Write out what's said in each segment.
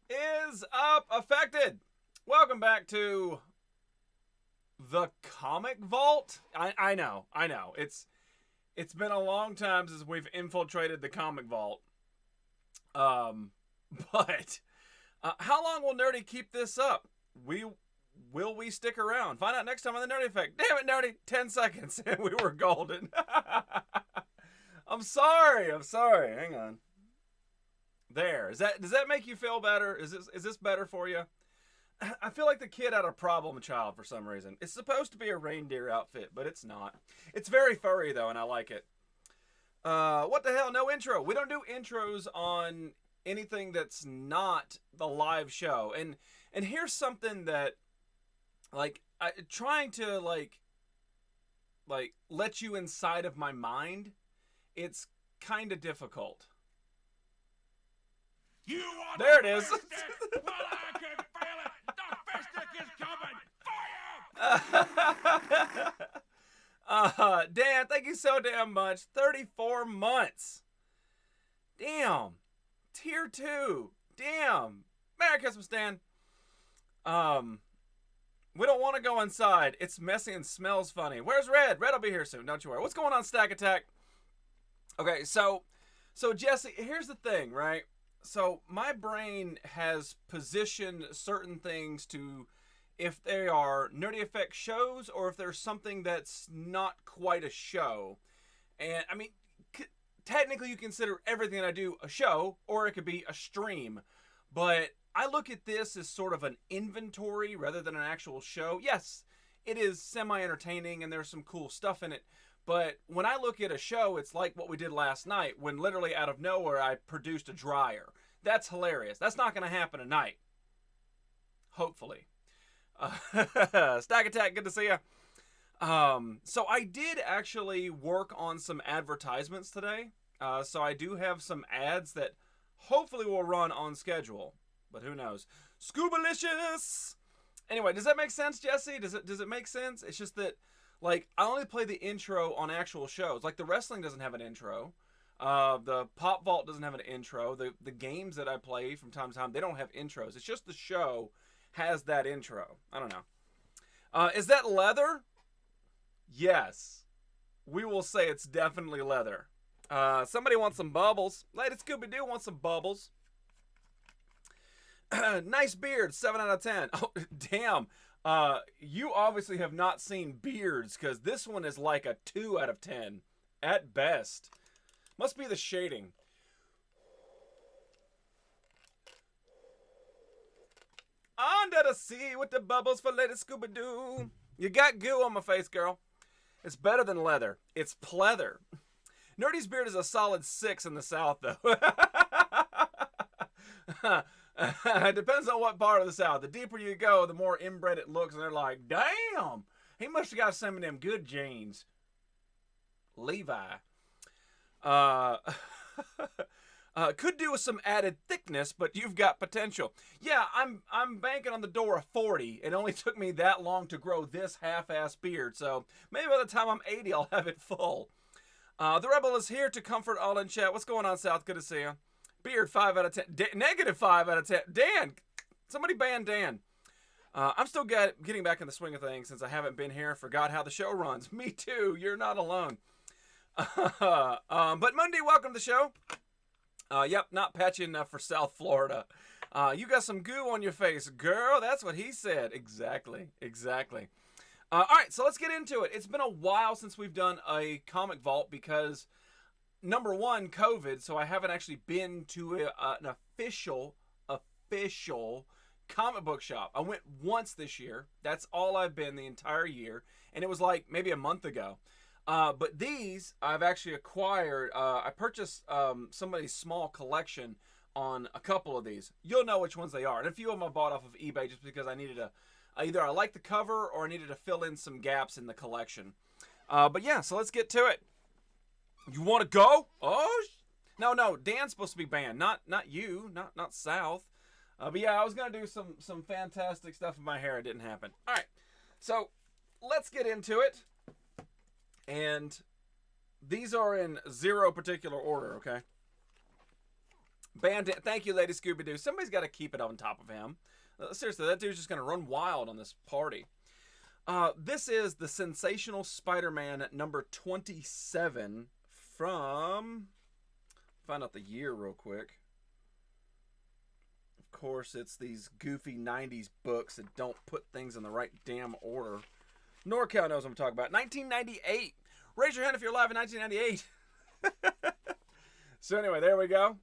is up, affected? Welcome back to the Comic Vault. I know. It's been a long time since we've infiltrated the Comic Vault. Um, but how long will Nerdy keep this up? We will we stick around? Find out next time on the Nerdy Effect. Damn it, Nerdy! 10 seconds and we were golden. I'm sorry. Hang on. There. Does that make you feel better? Is this better for you? I feel like the kid had a problem child for some reason. It's supposed to be a reindeer outfit, but it's not. It's very furry though, and I like it. What the hell? No intro. We don't do intros on anything that's not the live show. And here's something that trying to let you inside of my mind. It's kind of difficult. You want There it is. Well, I can feel it. The fist is coming. Fire! Dan, thank you so damn much. 34 months. Damn. Tier 2. Damn. Merry Christmas, Dan. We don't want to go inside. It's messy and smells funny. Where's Red? Red will be here soon. Don't you worry. What's going on, Stack Attack? Okay, so Jesse, here's the thing, right? So my brain has positioned certain things to if they are Nerdy Effect shows or if there's something that's not quite a show. And I mean, technically you consider everything that I do a show or it could be a stream. But I look at this as sort of an inventory rather than an actual show. Yes, it is semi-entertaining and there's some cool stuff in it. But when I look at a show, it's like what we did last night when literally out of nowhere I produced a dryer. That's hilarious. That's not going to happen tonight. Hopefully. Stack Attack, good to see you. So I did actually work on some advertisements today. So I do have some ads that hopefully will run on schedule. But who knows? Scubalicious! Anyway, does that make sense, Jesse? Does it make sense? It's just that I only play the intro on actual shows. Like, the wrestling doesn't have an intro. The Pop Vault doesn't have an intro. The games that I play from time to time, they don't have intros. It's just the show has that intro. I don't know. Is that leather? Yes. We will say it's definitely leather. Somebody wants some bubbles. Lady Scooby-Doo wants some bubbles. Nice beard, 7 out of 10. Oh, damn. You obviously have not seen beards because this one is like a 2 out of 10 at best. Must be the shading. Under the sea with the bubbles for Lady Scooby-Doo. You got goo on my face, girl. It's better than leather. It's pleather. Nerdy's beard is a solid 6 in the South, though. It depends on what part of the South. The deeper you go, the more inbred it looks, and they're like, damn, he must have got some of them good genes. Levi. Could do with some added thickness, but you've got potential. Yeah, I'm banking on the door of 40. It only took me that long to grow this half-ass beard, so maybe by the time I'm 80, I'll have it full. The Rebel is here to comfort all in chat. What's going on, South? Good to see you. Beard, 5 out of 10. Negative 5 out of 10. Dan! Somebody ban Dan. I'm still getting back in the swing of things since I haven't been here. Forgot how the show runs. Me too. You're not alone. But Monday, welcome to the show. Yep, not patchy enough for South Florida. You got some goo on your face. Girl, that's what he said. Exactly. All right, so let's get into it. It's been a while since we've done a Comic Vault because, number one, COVID, so I haven't actually been to an official comic book shop. I went once this year. That's all I've been the entire year, and it was like maybe a month ago. But these, I've actually acquired. I purchased somebody's small collection on a couple of these. You'll know which ones they are. And a few of them I bought off of eBay just because I needed to, either I liked the cover or I needed to fill in some gaps in the collection. But yeah, so let's get to it. You want to go? Oh, no, Dan's supposed to be banned. Not you, not South. But yeah, I was going to do some fantastic stuff with my hair. It didn't happen. All right, so let's get into it. And these are in zero particular order, okay? Bandit, thank you, Lady Scooby-Doo. Somebody's got to keep it on top of him. Seriously, that dude's just going to run wild on this party. This is the Sensational Spider-Man number 27 from... Find out the year real quick. Of course, it's these goofy 90s books that don't put things in the right damn order. NorCal knows what I'm talking about. 1998. Raise your hand if you're alive in 1998. So anyway, there we go.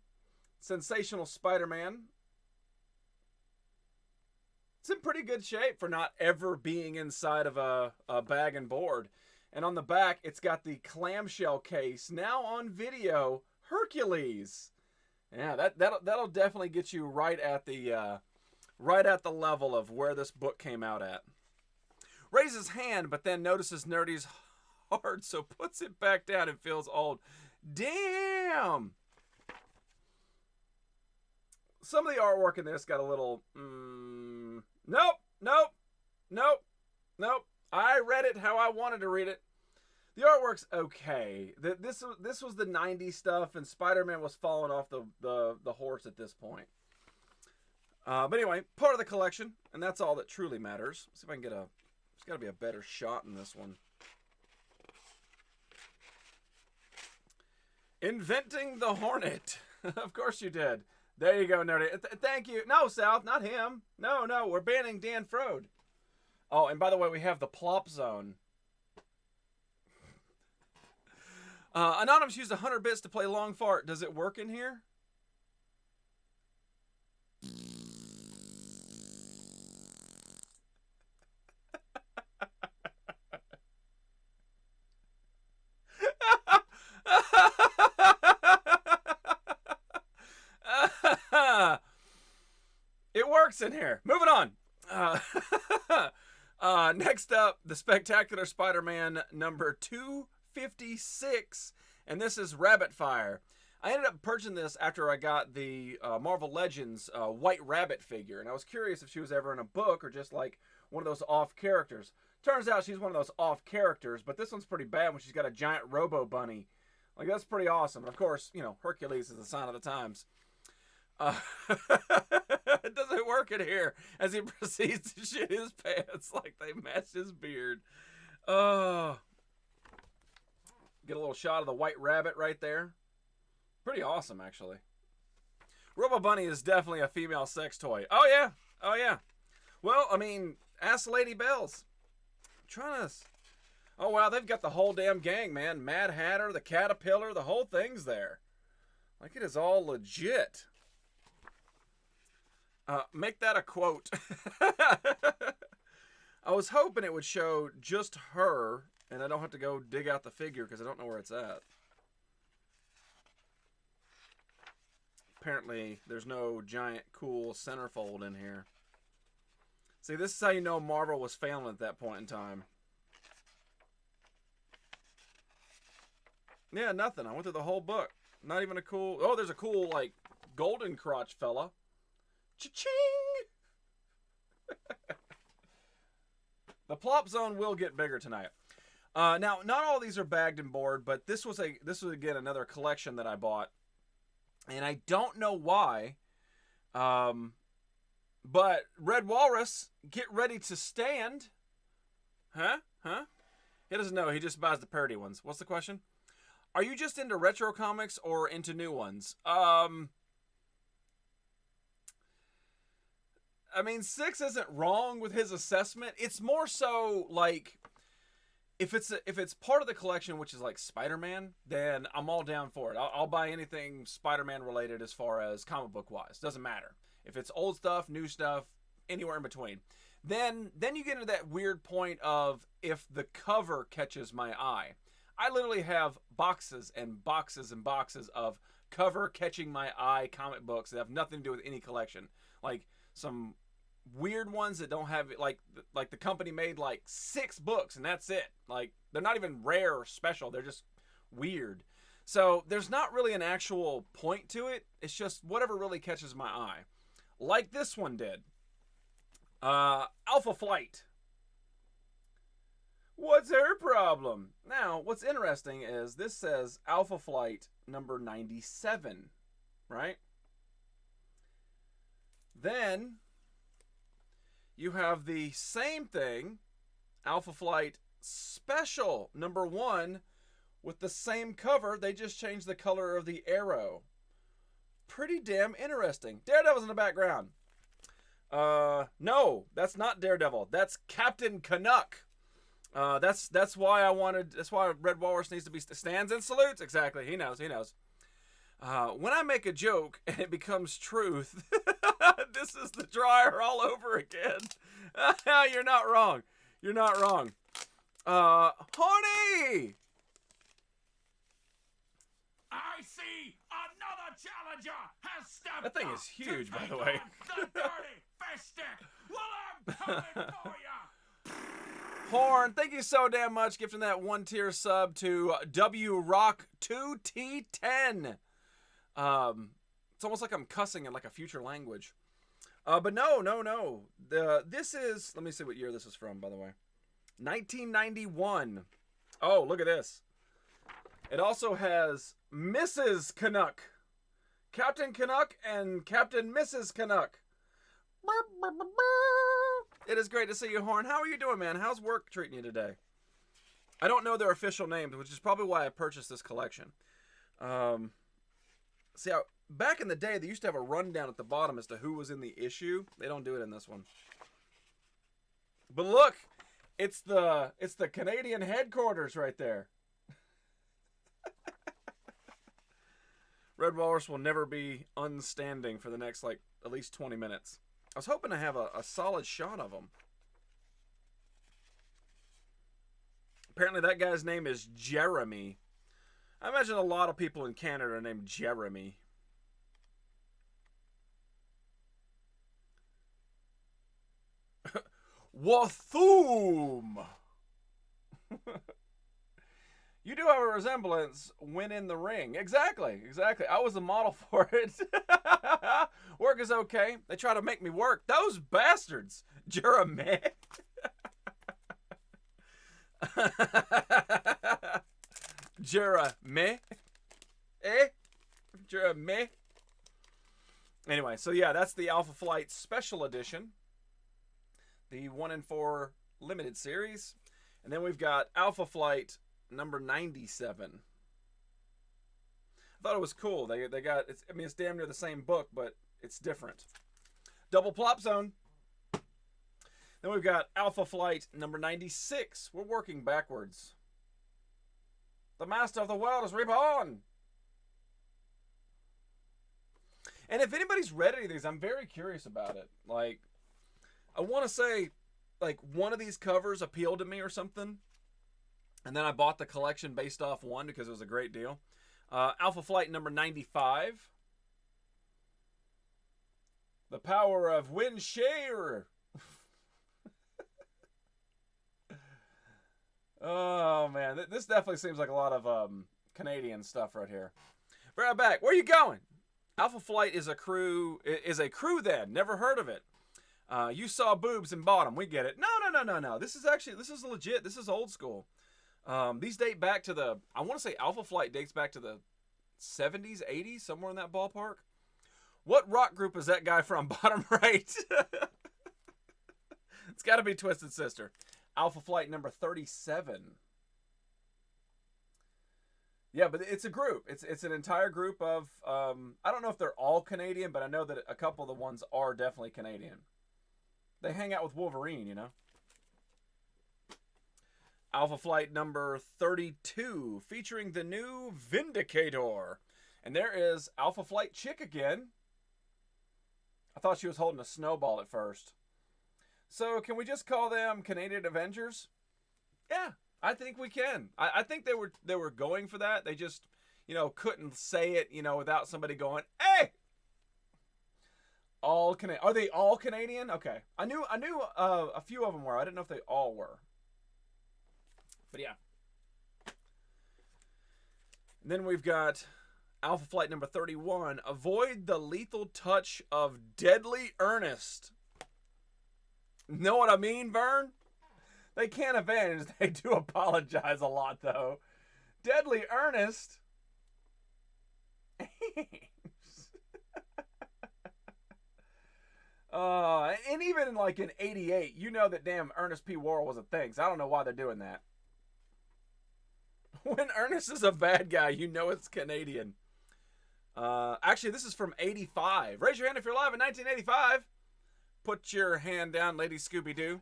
Sensational Spider-Man. It's in pretty good shape for not ever being inside of a bag and board. And on the back, it's got the clamshell case. Now on video, Hercules. Yeah, that'll definitely get you right at the level of where this book came out at. Raises hand, but then notices Nerdy's hard, so puts it back down and feels old. Damn! Some of the artwork in this got a little... Nope. I read it how I wanted to read it. The artwork's okay. This was the 90s stuff, and Spider-Man was falling off the horse at this point. But anyway, part of the collection, and that's all that truly matters. Let's see if I can get a... There's got to be a better shot in this one. Inventing the Hornet. Of course you did. There you go, Nerdy. Thank you. No, South, not him. No, we're banning Dan Frode. Oh, and by the way, we have the Plop Zone. Anonymous used 100 bits to play Long Fart. Does it work in here? It works in here. Moving on. Next up, the Spectacular Spider-Man number 256, and this is Rabbit Fire. I ended up purchasing this after I got the Marvel Legends White Rabbit figure, and I was curious if she was ever in a book or just like one of those off characters. Turns out she's one of those off characters, but this one's pretty bad when she's got a giant Robo Bunny. Like, that's pretty awesome. And of course, you know, Hercules is the sign of the times. It doesn't work in here as he proceeds to shit his pants like they match his beard. Get a little shot of the White Rabbit right there. Pretty awesome, actually. Robo Bunny is definitely a female sex toy. Oh yeah. Well, I mean, ask Lady Bells. Trying to... Oh wow, they've got the whole damn gang, man. Mad Hatter, the Caterpillar, the whole thing's there. Like, it is all legit. Make that a quote. I was hoping it would show just her, and I don't have to go dig out the figure because I don't know where it's at. Apparently, there's no giant, cool centerfold in here. See, this is how you know Marvel was failing at that point in time. Yeah, nothing. I went through the whole book. Not even a cool... Oh, there's a cool, like, golden crotch fella. Cha-ching! The Plop Zone will get bigger tonight. Now, not all these are bagged and board, but this was again another collection that I bought, and I don't know why. But Red Walrus, get ready to stand. Huh? He doesn't know. He just buys the parody ones. What's the question? Are you just into retro comics or into new ones? I mean, 6 isn't wrong with his assessment. It's more so like, if it's part of the collection, which is like Spider-Man, then I'm all down for it. I'll buy anything Spider-Man related as far as comic book wise. Doesn't matter if it's old stuff, new stuff, anywhere in between. Then you get into that weird point of if the cover catches my eye. I literally have boxes and boxes and boxes of cover catching my eye comic books that have nothing to do with any collection. Like some weird ones that don't have, like the company made like 6 books and that's it. Like, they're not even rare or special. They're just weird. So there's not really an actual point to it. It's just whatever really catches my eye. Like this one did. Alpha Flight. What's her problem? Now, what's interesting is this says Alpha Flight number 97, right? Then you have the same thing, Alpha Flight Special #1, with the same cover. They just changed the color of the arrow. Pretty damn interesting. Daredevil's in the background. No, that's not Daredevil. That's Captain Canuck. That's why I wanted. That's why Red Walrus needs to be stands and salutes. Exactly. He knows. He knows. When I make a joke and it becomes truth, this is the dryer all over again. You're not wrong. You're not wrong. Horny! I see another challenger has stepped That thing up is huge, to by take the way. on the dirty fish stick. Well, I'm coming for ya. Horn, thank you so damn much, gifting that 1-tier sub to W Rock 2T10. It's almost like I'm cussing in like a future language. But no. This is, let me see what year this is from, by the way. 1991. Oh, look at this. It also has Mrs. Canuck. Captain Canuck and Captain Mrs. Canuck. It is great to see you, Horn. How are you doing, man? How's work treating you today? I don't know their official names, which is probably why I purchased this collection. See, back in the day, they used to have a rundown at the bottom as to who was in the issue. They don't do it in this one. But look, it's the Canadian headquarters right there. Red Walrus will never be unstanding for the next, like, at least 20 minutes. I was hoping to have a solid shot of him. Apparently that guy's name is Jeremy. I imagine a lot of people in Canada are named Jeremy. Wathoom! You do have a resemblance when in the ring. Exactly. I was the model for it. Work is okay. They try to make me work. Those bastards. Jeremy. Jeremy. Jeremy. Anyway, so yeah, that's the Alpha Flight Special Edition. The 1 in 4 limited series. And then we've got Alpha Flight #97. I thought it was cool. They got it's. I mean, it's damn near the same book, but it's different. Double plop zone. Then we've got Alpha Flight #96. We're working backwards. The master of the world is reborn. And if anybody's read any of these, I'm very curious about it. Like, I want to say, like, one of these covers appealed to me or something. And then I bought the collection based off one because it was a great deal. Alpha Flight #95. The power of Windshare. Oh, man. This definitely seems like a lot of Canadian stuff right here. Be right back. Where are you going? Alpha Flight is a crew then. Never heard of it. You saw boobs and bought them. We get it. No. This is legit. This is old school. These date back to I want to say Alpha Flight dates back to the 70s, 80s, somewhere in that ballpark. What rock group is that guy from? Bottom right. It's got to be Twisted Sister. Alpha Flight #37. Yeah, but it's a group. It's an entire group of, I don't know if they're all Canadian, but I know that a couple of the ones are definitely Canadian. They hang out with Wolverine, you know. Alpha Flight #32, featuring the new Vindicator. And there is Alpha Flight Chick again. I thought she was holding a snowball at first. So can we just call them Canadian Avengers? Yeah, I think we can. I think they were going for that. They just, couldn't say it, without somebody going, "Hey!" All Canadian. Are they all Canadian? Okay. I knew a few of them were. I didn't know if they all were. But yeah. And then we've got Alpha Flight #31. Avoid the lethal touch of Deadly Ernest. Know what I mean, Vern? They can't avenge. They do apologize a lot, though. Deadly Ernest. And even like in '88, you know that damn Ernest P. Worrell was a thing. So I don't know why they're doing that. When Ernest is a bad guy, you know it's Canadian. Actually, this is from '85. Raise your hand if you're alive in 1985. Put your hand down, Lady Scooby-Doo.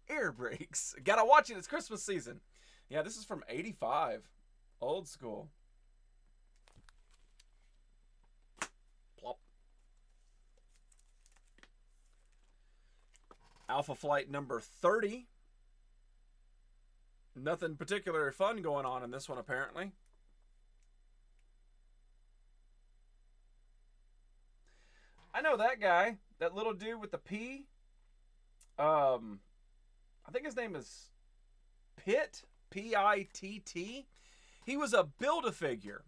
Air brakes. Gotta watch it. It's Christmas season. Yeah, this is from '85. Old school. Plop. Alpha Flight number 30. Nothing particular fun going on in this one, apparently. I know that guy. That little dude with the P. I think his name is Pitt. P-I-T-T. He was a Build-A-Figure.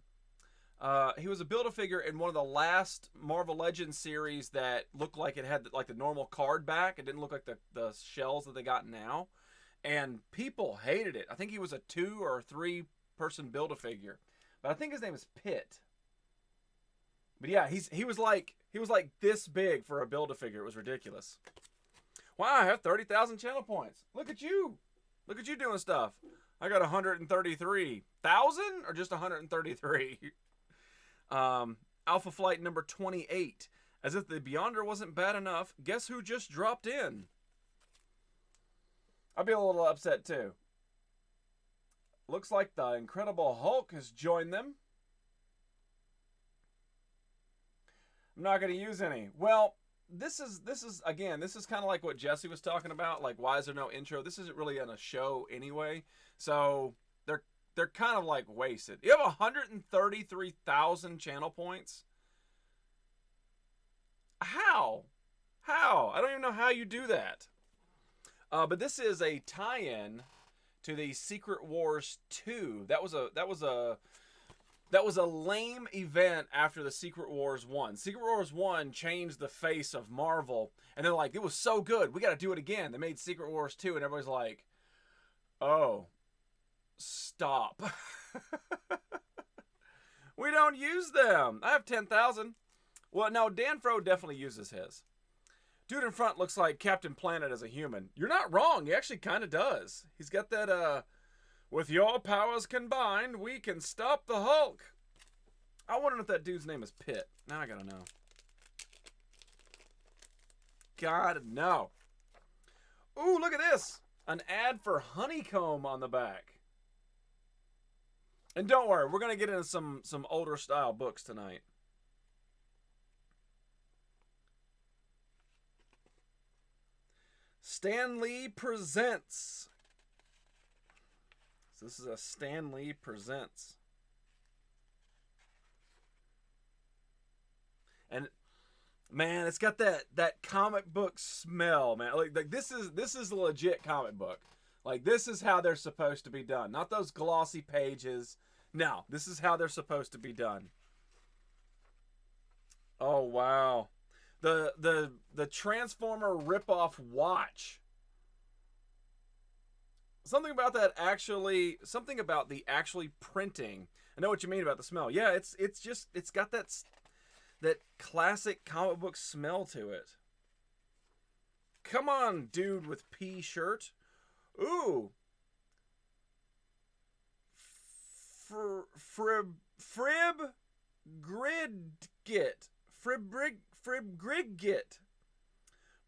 He was a Build-A-Figure in one of the last Marvel Legends series that looked like it had like the normal card back. It didn't look like the shells that they got now. And people hated it. I think he was a 2 or 3 person Build-A-Figure. But I think his name is Pitt. But yeah, he was like this big for a Build-A-Figure. It was ridiculous. Wow, I have 30,000 channel points. Look at you. Look at you doing stuff. I got 133,000 or just 133. Alpha Flight number 28. As if the Beyonder wasn't bad enough, guess who just dropped in? I'd be a little upset too. Looks like the Incredible Hulk has joined them. I'm not going to use any. Well, this is again, this is kind of like what Jesse was talking about. Like, why is there no intro? This isn't really on a show anyway. So they're kind of like wasted. You have 133,000 channel points. How? I don't even know how you do that. But this is a tie-in to the Secret Wars 2. That was a lame event after the Secret Wars 1. Secret Wars 1 changed the face of Marvel, and they're like, it was so good, we got to do it again. They made Secret Wars 2, and everybody's like, oh, stop. We don't use them. I have 10,000. Well, no, Dan Fro definitely uses his. Dude in front looks like Captain Planet as a human. You're not wrong. He actually kind of does. He's got that, with your powers combined, we can stop the Hulk. I wonder if that dude's name is Pitt. Now I gotta know. Gotta know. Ooh, look at this. An ad for Honeycomb on the back. And don't worry, we're gonna get into some older style books tonight. Stan Lee Presents. So this is a Stan Lee Presents. And man, it's got that comic book smell, man. Like this is a legit comic book. Like, this is how they're supposed to be done. Not those glossy pages. No, this is how they're supposed to be done. Oh wow. The Transformer ripoff watch. Something about the actually printing. I know what you mean about the smell. Yeah, it's got that classic comic book smell to it. Come on, dude with P shirt. Ooh. Frib Gridgit. Fribgrigit.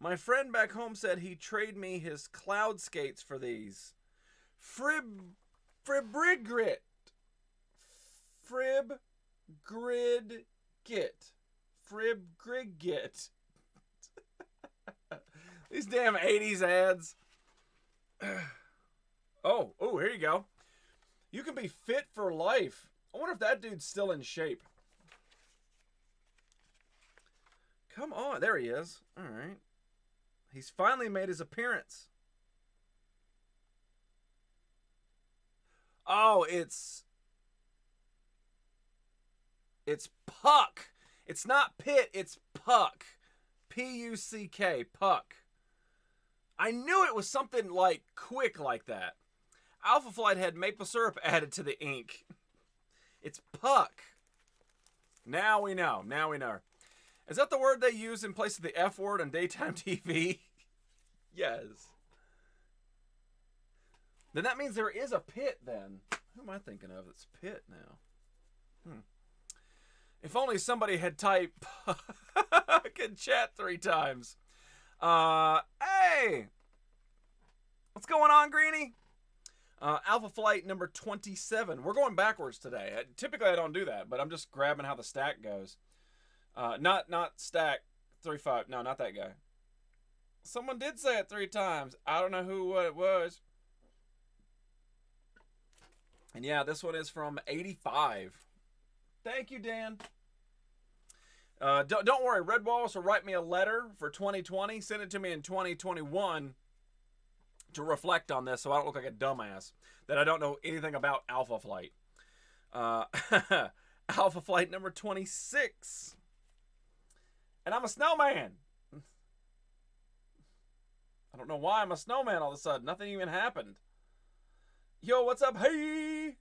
My friend back home said he'd trade me his cloud skates for these. Fribrigrit. Fribgrigit. Fribgrigit. These damn 80s ads. Oh, here you go. You can be fit for life. I wonder if that dude's still in shape. Come on. There he is. All right. He's finally made his appearance. Oh, it's Puck. It's not Pit, it's Puck. P-U-C-K, Puck. I knew it was something like quick like that. Alpha Flight had maple syrup added to the ink. It's Puck. Now we know. Is that the word they use in place of the F word on daytime TV? Yes. Then that means there is a pit then. Who am I thinking of that's pit now? If only somebody had typed I could chat 3 times. Hey! What's going on, Greenie? Alpha Flight number 27. We're going backwards today. Typically I don't do that, but I'm just grabbing how the stack goes. Not stack 3-5. No, not that guy. Someone did say it 3 times. I don't know what it was. And yeah, this one is from 85. Thank you, Dan. Don't worry, Red Walls will write me a letter for 2020. Send it to me in 2021 to reflect on this so I don't look like a dumbass that I don't know anything about Alpha Flight. Alpha Flight number 26. And I'm a snowman. I don't know why I'm a snowman all of a sudden. Nothing even happened. Yo, what's up? Hey!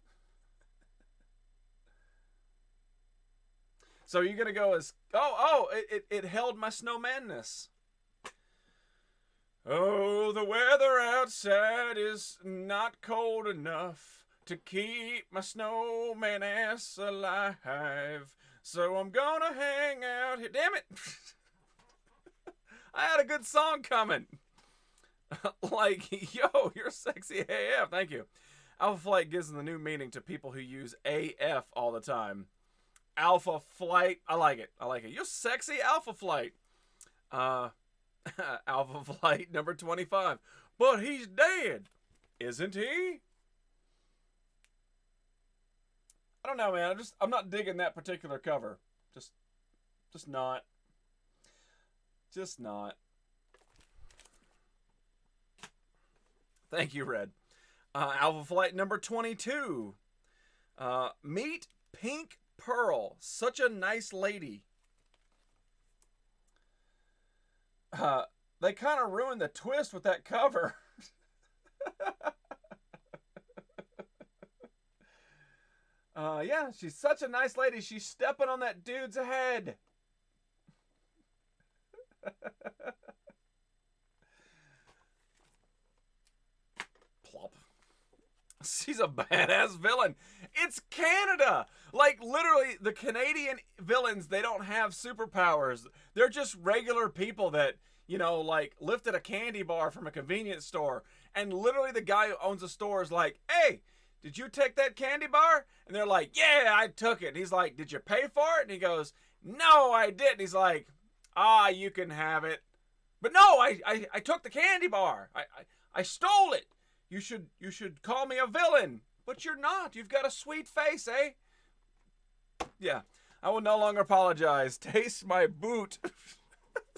So you're gonna go as it held my snowmanness. Oh, the weather outside is not cold enough to keep my snowman ass alive. So I'm gonna hang out here. Damn it! I had a good song coming. Like, yo, you're sexy AF. Thank you. Alpha Flight gives them the new meaning to people who use AF all the time. Alpha Flight. I like it. I like it. You're sexy Alpha Flight. Alpha Flight number 25. But he's dead. Isn't he? I don't know, man. I'm not digging that particular cover. Just not. Just not. Thank you, Red. Alpha Flight number 22. Meet Pink Pearl. Such a nice lady. They kind of ruined the twist with that cover. Yeah, she's such a nice lady. She's stepping on that dude's head. Plop. She's a badass villain. It's Canada. Like, literally, the Canadian villains, they don't have superpowers. They're just regular people that, you know, like, lifted a candy bar from a convenience store. And literally the guy who owns the store is like, hey, did you take that candy bar? And they're like, yeah, I took it. And he's like, did you pay for it? And he goes, no, I didn't. He's like, you can have it. But no, I took the candy bar. I stole it. You should call me a villain. But you're not. You've got a sweet face, eh? Yeah. I will no longer apologize. Taste my boot.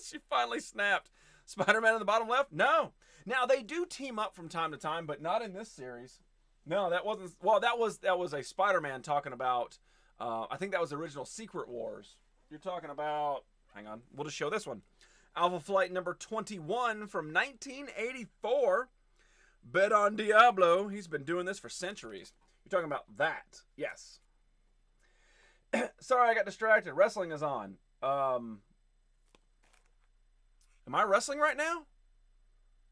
She finally snapped. Spider-Man in the bottom left? No. Now, they do team up from time to time, but not in this series. No, that wasn't... Well, that was a Spider-Man talking about... I think that was the original Secret Wars. You're talking about... Hang on. We'll just show this one. Alpha Flight number 21 from 1984. Bet on Diablo. He's been doing this for centuries. You're talking about that. Yes. Sorry, I got distracted. Wrestling is on. Am I wrestling right now?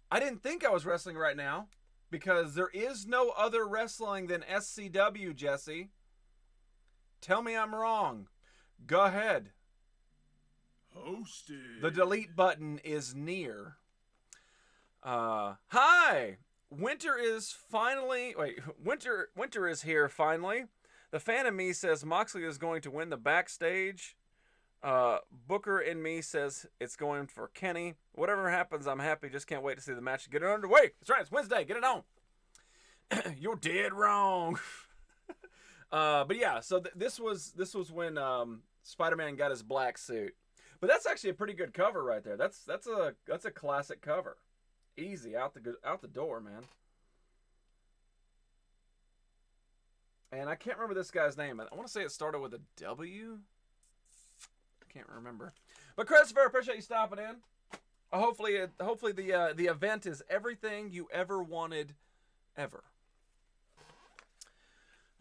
I didn't think I was wrestling right now because there is no other wrestling than SCW, Jesse. Tell me I'm wrong. Go ahead. Hosted. The delete button is near. Hi! Winter is finally... Wait, winter is here finally. The fan in me says Moxley is going to win the backstage. Booker in me says it's going for Kenny. Whatever happens, I'm happy. Just can't wait to see the match. Get it underway. That's right. It's Wednesday. Get it on. You're dead wrong. But yeah, so this was when Spider-Man got his black suit. But that's actually a pretty good cover right there. That's a classic cover. Easy out the door, man. And I can't remember this guy's name. I want to say it started with a W. I can't remember. But Christopher, appreciate you stopping in. Hopefully the event is everything you ever wanted, ever.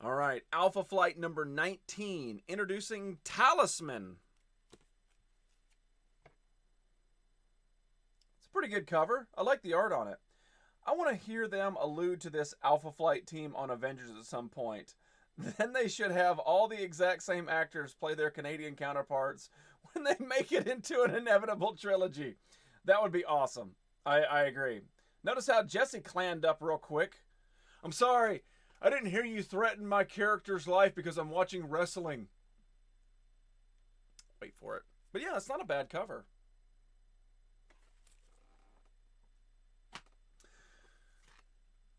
All right, Alpha Flight number 19, introducing Talisman. pretty good cover. I like the art on it. I want to hear them allude to this Alpha Flight team on Avengers at some point. Then they should have all the exact same actors play their Canadian counterparts when they make it into an inevitable trilogy. That would be awesome. I agree. Notice how Jesse clammed up real quick. I'm sorry. I didn't hear you threaten my character's life because I'm watching wrestling. Wait for it. But yeah, it's not a bad cover.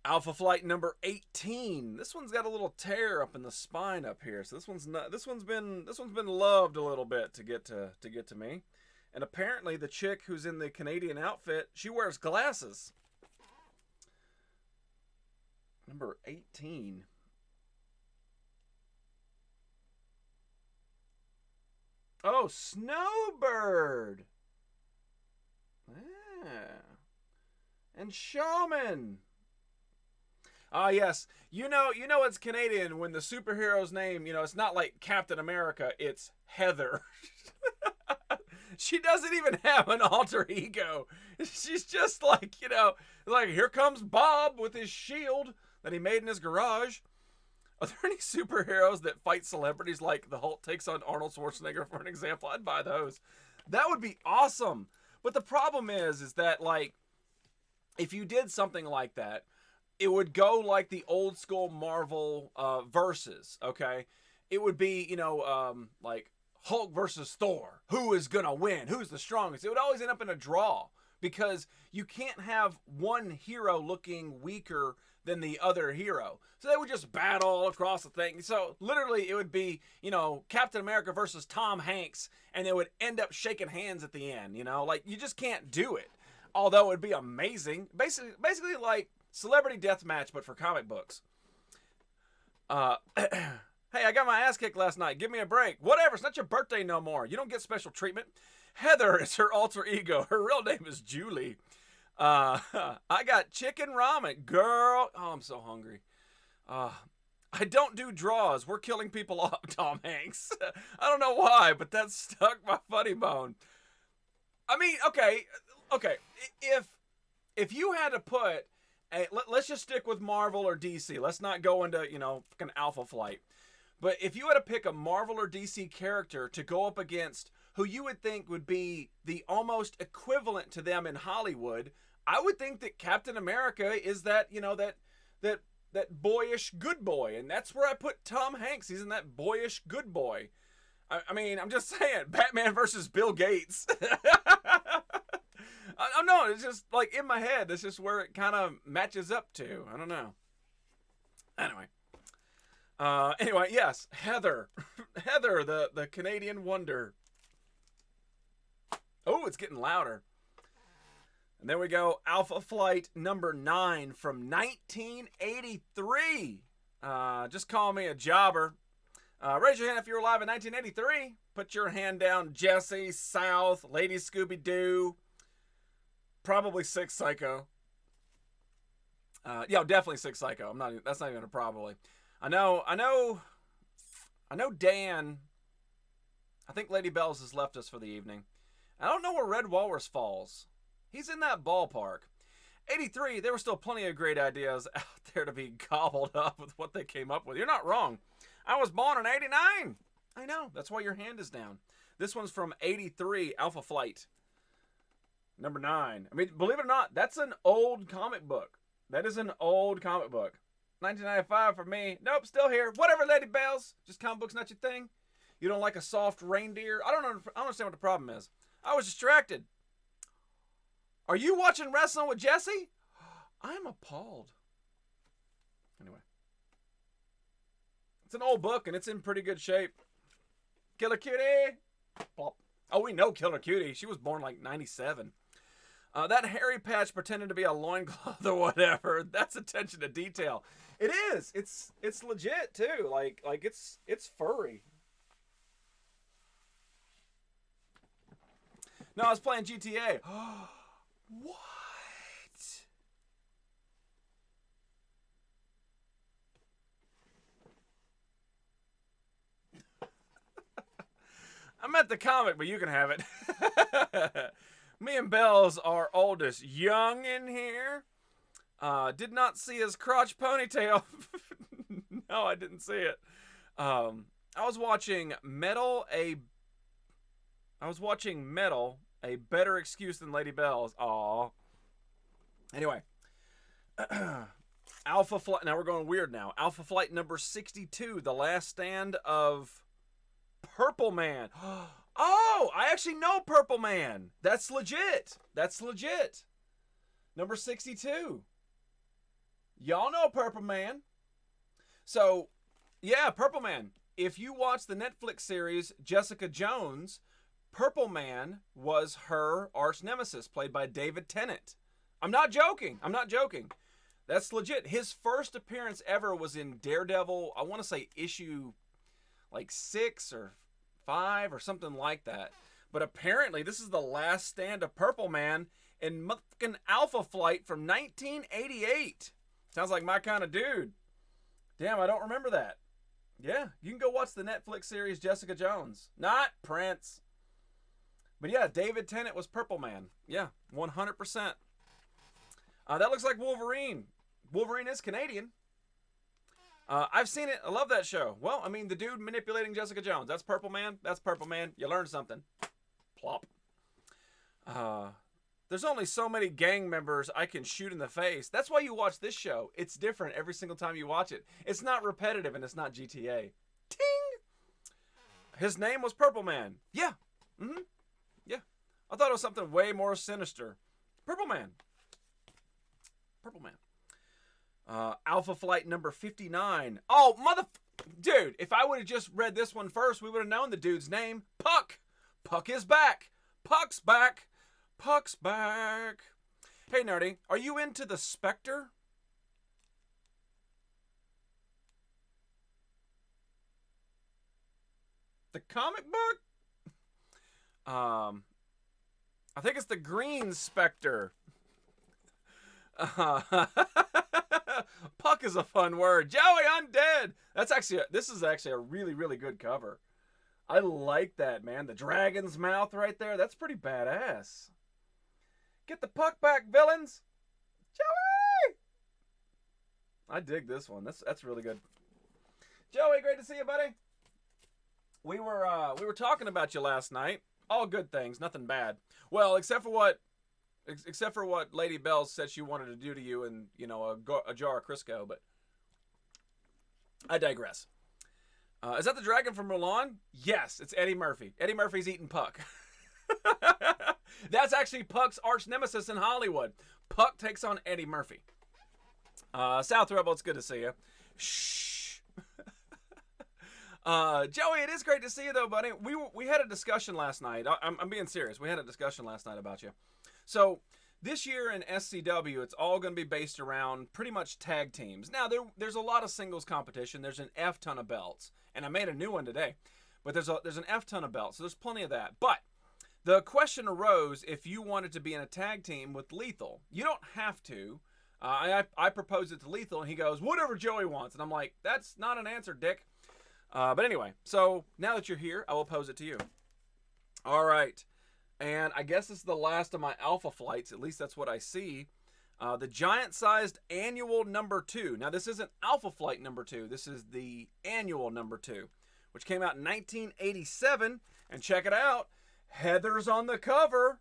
Alpha Flight number 18. This one's got a little tear up in the spine up here. So this one's been loved a little bit to get to me. And apparently the chick who's in the Canadian outfit, she wears glasses. Number 18. Oh, Snowbird. Ah. And Shaman. Ah, yes. You know it's Canadian when the superhero's name, it's not like Captain America, it's Heather. She doesn't even have an alter ego. She's just like, like here comes Bob with his shield that he made in his garage. Are there any superheroes that fight celebrities like the Hulk takes on Arnold Schwarzenegger, for an example? I'd buy those. That would be awesome. But the problem is that, like, if you did something like that, it would go like the old school Marvel versus, okay? It would be, like Hulk versus Thor. Who is going to win? Who's the strongest? It would always end up in a draw because you can't have one hero looking weaker than the other hero. So they would just battle across the thing. So literally it would be, Captain America versus Tom Hanks, and it would end up shaking hands at the end, Like, you just can't do it. Although it would be amazing. Basically like Celebrity Deathmatch, but for comic books. Hey, I got my ass kicked last night. Give me a break. Whatever, it's not your birthday no more. You don't get special treatment. Heather is her alter ego. Her real name is Julie. I got chicken ramen. Girl. Oh, I'm so hungry. I don't do draws. We're killing people off, Tom Hanks. I don't know why, but that stuck my funny bone. I mean, okay. If you had to put... Hey, let's just stick with Marvel or DC. Let's not go into, fucking Alpha Flight. But if you had to pick a Marvel or DC character to go up against who you would think would be the almost equivalent to them in Hollywood, I would think that Captain America is that, that boyish good boy. And that's where I put Tom Hanks. He's in that boyish good boy. I mean, I'm just saying, Batman versus Bill Gates. I don't know. It's just like in my head. That's just where it kind of matches up to. I don't know. Anyway, yes, Heather. Heather, the Canadian wonder. Oh, it's getting louder. And there we go. Alpha Flight number 9 from 1983. Just call me a jobber. Raise your hand if you were alive in 1983. Put your hand down. Jesse, South, Lady Scooby-Doo. Probably Six Psycho. Yeah, definitely Six Psycho. That's not even a probably. I know Dan. I think Lady Bells has left us for the evening. I don't know where Red Walrus falls. He's in that ballpark. 83, there were still plenty of great ideas out there to be gobbled up with what they came up with. You're not wrong. I was born in 89. I know. That's why your hand is down. This one's from 83, Alpha Flight. Number 9. I mean, believe it or not, that's an old comic book. That is an old comic book. 1995 for me. Nope, still here. Whatever, Lady Bells. Just comic books not your thing. You don't like a soft reindeer. I don't understand what the problem is. I was distracted. Are you watching Wrestling with Jesse? I'm appalled. Anyway. It's an old book and it's in pretty good shape. Killer Cutie. Plop. Oh, we know Killer Cutie. She was born like 97. That hairy patch pretending to be a loincloth or whatever. That's attention to detail. It is. It's legit too. Like it's furry. No, I was playing GTA. What? I'm at the comic, but you can have it. Me and Bells are oldest young in here. Did not see his crotch ponytail. No, I didn't see it. I was watching Metal, a better excuse than Lady Bells. Aw. Anyway. Alpha Flight. Now we're going weird now. Alpha Flight number 62, The Last Stand of Purple Man. Oh, I actually know Purple Man. That's legit. That's legit. Number 62. Y'all know Purple Man. So, yeah, Purple Man. If you watch the Netflix series Jessica Jones, Purple Man was her arch nemesis, played by David Tennant. I'm not joking. I'm not joking. That's legit. His first appearance ever was in Daredevil, I want to say issue like 6 or 5 or something like that. But apparently this is the last stand of Purple Man in fucking Alpha Flight from 1988. Sounds like my kind of dude. Damn, I don't remember that. Yeah, you can go watch the Netflix series Jessica Jones. Not Prince. But yeah, David Tennant was Purple Man. Yeah, 100%. That looks like Wolverine. Wolverine is Canadian. I've seen it. I love that show. Well, I mean, the dude manipulating Jessica Jones. That's Purple Man. That's Purple Man. You learn something. Plop. There's only so many gang members I can shoot in the face. That's why you watch this show. It's different every single time you watch it. It's not repetitive and it's not GTA. Ting! His name was Purple Man. Yeah. Mm-hmm. Yeah. I thought it was something way more sinister. Purple Man. Purple Man. Alpha Flight number 59. Oh, dude, if I would have just read this one first, we would have known the dude's name. Puck. Puck is back. Puck's back. Puck's back. Hey, Nerdy, are you into the Spectre? The comic book? I think it's the Green Spectre. Puck is a fun word. Joey Undead. This is actually a really, really good cover. I like that, man. The dragon's mouth right there. That's pretty badass. Get the puck back, villains. Joey! I dig this one. That's really good. Joey, great to see you, buddy. We were talking about you last night. All good things, nothing bad. Well, except for what Lady Bell said she wanted to do to you and, a jar of Crisco, but I digress. Is that the dragon from Mulan? Yes, it's Eddie Murphy. Eddie Murphy's eating Puck. That's actually Puck's arch nemesis in Hollywood. Puck takes on Eddie Murphy. South Rebel, it's good to see you. Shh. Joey, it is great to see you, though, buddy. We had a discussion last night. I'm being serious. We had a discussion last night about you. So this year in SCW, it's all going to be based around pretty much tag teams. Now, there's a lot of singles competition. There's an F ton of belts. And I made a new one today. But there's an F ton of belts. So there's plenty of that. But the question arose if you wanted to be in a tag team with Lethal. You don't have to. I proposed it to Lethal, and he goes, whatever Joey wants. And I'm like, that's not an answer, dick. But anyway, so now that you're here, I will pose it to you. All right. And I guess this is the last of my Alpha Flights. At least that's what I see. The giant-sized annual number 2. Now, this isn't Alpha Flight number 2. This is the annual number 2, which came out in 1987. And check it out. Heather's on the cover.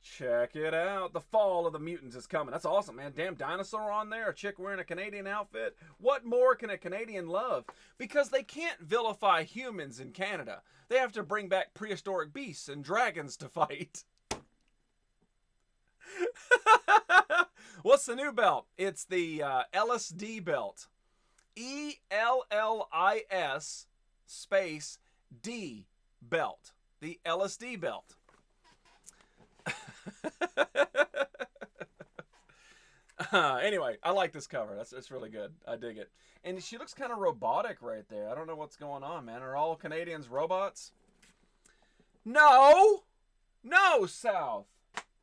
Check it out. The Fall of the Mutants is coming. That's awesome, man. Damn dinosaur on there. A chick wearing a Canadian outfit. What more can a Canadian love? Because they can't vilify humans in Canada. They have to bring back prehistoric beasts and dragons to fight. What's the new belt? It's the LSD belt. ELLIS space D belt. The LSD belt. Anyway, I like this cover. It's really good. I dig it. And she looks kind of robotic right there. I don't know what's going on, man. Are all Canadians robots? No! No, South.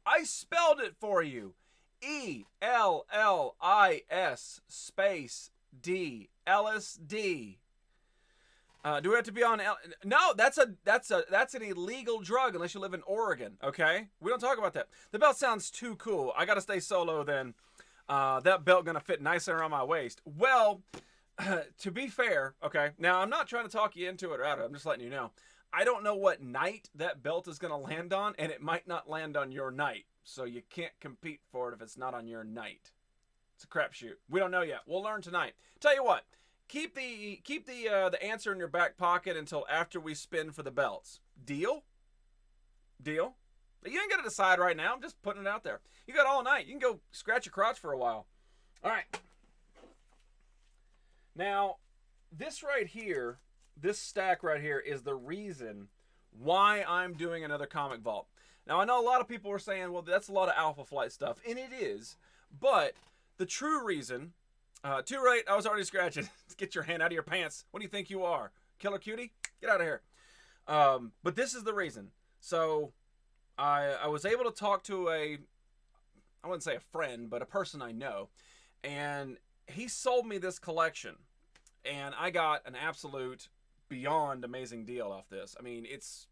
I spelled it for you. ELLIS space D. LSD. Do we have to be on? No, that's an illegal drug unless you live in Oregon. Okay, we don't talk about that. The belt sounds too cool. I gotta stay solo then. That belt gonna fit nicer around my waist. Well, to be fair, okay. Now I'm not trying to talk you into it or out of it. I'm just letting you know. I don't know what night that belt is gonna land on, and it might not land on your night. So you can't compete for it if it's not on your night. It's a crapshoot. We don't know yet. We'll learn tonight. Tell you what. Keep the answer in your back pocket until after we spin for the belts. Deal? Deal? You ain't got to decide right now. I'm just putting it out there. You got all night. You can go scratch your crotch for a while. All right. Now, this right here, this stack right here is the reason why I'm doing another comic vault. Now, I know a lot of people are saying, well, that's a lot of Alpha Flight stuff, and it is, but the true reason... too right, I was already scratching. Get your hand out of your pants. What do you think you are? Killer Cutie? Get out of here. But this is the reason. So, I was able to talk to I wouldn't say a friend, but a person I know. And he sold me this collection. And I got an absolute beyond amazing deal off this. I mean, it's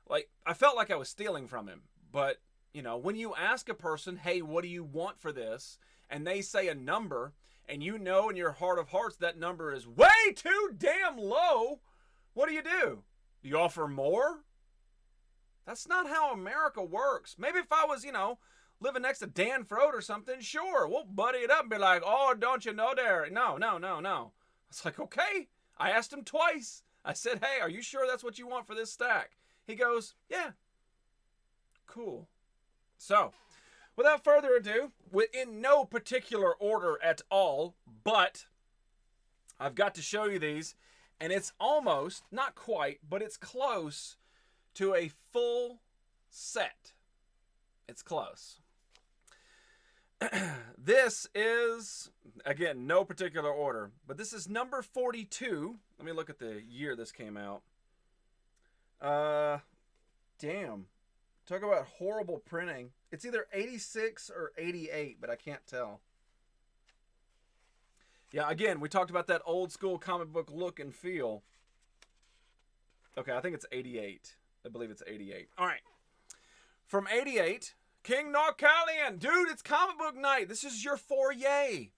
like, I felt like I was stealing from him. But, you know, when you ask a person, hey, what do you want for this? And they say a number... and you know in your heart of hearts that number is way too damn low, what do? Do you offer more? That's not how America works. Maybe if I was, you know, living next to Dan Froad or something, sure, we'll buddy it up and be like, oh, don't you know there? No. It's like, okay. I asked him twice. I said, hey, are you sure that's what you want for this stack? He goes, yeah. Cool. So... without further ado, in no particular order at all, but I've got to show you these, and it's almost, not quite, but it's close to a full set. It's close. This is, again, no particular order, but this is number 42. Let me look at the year this came out. Damn. Talk about horrible printing. It's either 86 or 88, but I can't tell. Yeah, again, we talked about that old school comic book look and feel. Okay, I think it's 88. I believe it's 88. All right. From 88, King Narcalian. Dude, it's comic book night. This is your foyer.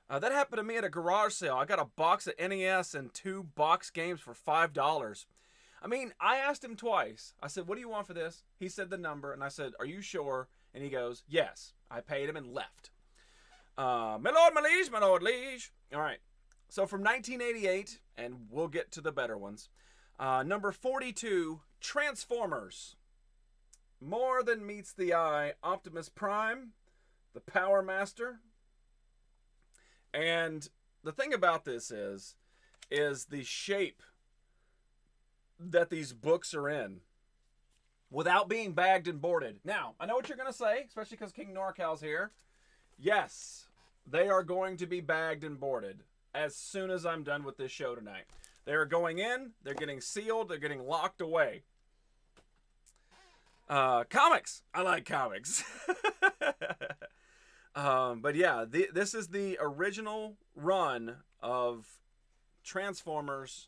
That happened to me at a garage sale. I got a box of NES and 2 box games for $5. I mean, I asked him twice. I said, what do you want for this? He said the number, and I said, are you sure? And he goes, yes. I paid him and left. My lord liege. All right. So from 1988, and we'll get to the better ones. Number 42, Transformers. More than meets the eye. Optimus Prime, the Power Master. And the thing about this is the shape that these books are in without being bagged and boarded. Now, I know what you're going to say, especially because King Norcal's here. Yes, they are going to be bagged and boarded as soon as I'm done with this show tonight. They are going in, they're getting sealed, they're getting locked away. Comics. I like comics. But yeah, this is the original run of Transformers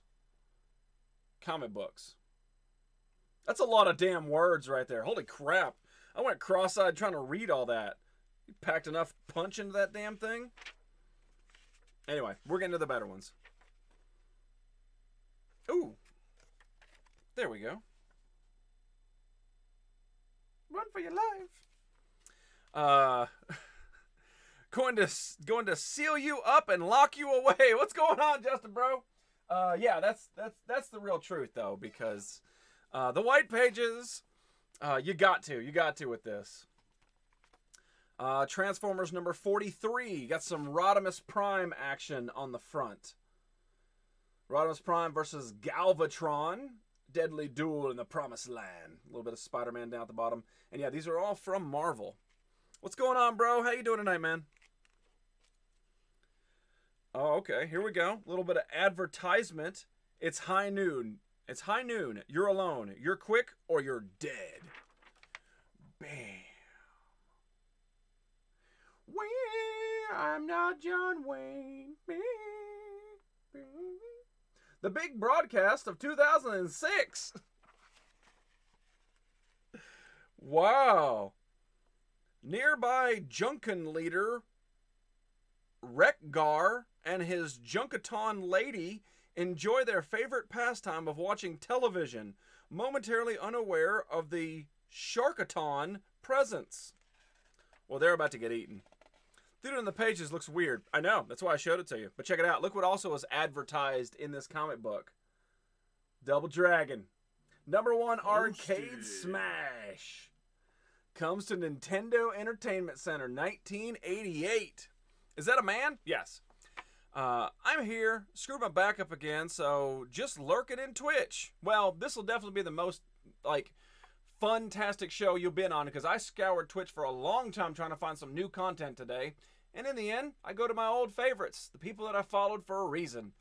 comic books. That's a lot of damn words right there. Holy crap. I went cross-eyed trying to read all that. You packed enough punch into that damn thing? Anyway, we're getting to the better ones. Ooh. There we go. Run for your life. Going to seal you up and lock you away. What's going on, Justin, bro? Yeah, that's the real truth though, because the white pages, you got to with this. Transformers number 43 got some Rodimus Prime action on the front. Rodimus Prime versus Galvatron, deadly duel in the Promised Land. A little bit of Spider-Man down at the bottom, and yeah, these are all from Marvel. What's going on, bro? How you doing tonight, man? Oh, okay. Here we go. A little bit of advertisement. It's high noon. It's high noon. You're alone. You're quick or you're dead. Bam. Well, I'm not John Wayne. The big broadcast of 2006. Wow. Nearby Junkan leader Rekgar and his Junkaton lady enjoy their favorite pastime of watching television, momentarily unaware of the Sharkaton presence. Well, they're about to get eaten. Dude on the pages looks weird. I know, that's why I showed it to you. But check it out. Look what also was advertised in this comic book. Double Dragon. #1 arcade smash. Comes to Nintendo Entertainment Center, 1988. Is that a man? Yes. I'm here. Screwed my back up again, so just lurking in Twitch. Well, this will definitely be the most, fantastic show you've been on, because I scoured Twitch for a long time trying to find some new content today. And in the end, I go to my old favorites, the people that I followed for a reason.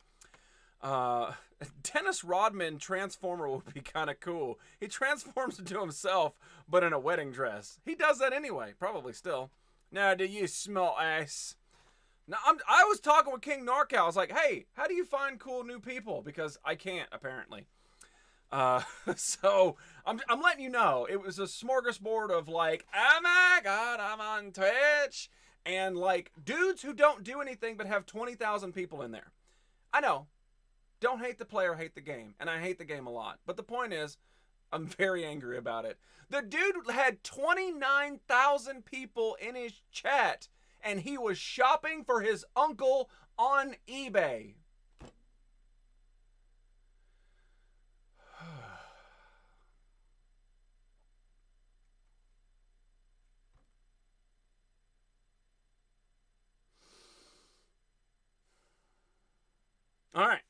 Dennis Rodman Transformer would be kind of cool. He transforms into himself, but in a wedding dress. He does that anyway, probably still. Now, do you smell ass? Now, I was talking with King Narcal. I was like, hey, how do you find cool new people? Because I can't, apparently. So I'm letting you know, it was a smorgasbord of oh my God, I'm on Twitch. And dudes who don't do anything but have 20,000 people in there. I know. Don't hate the player, hate the game. And I hate the game a lot. But the point is, I'm very angry about it. The dude had 29,000 people in his chat, and he was shopping for his uncle on eBay. All right.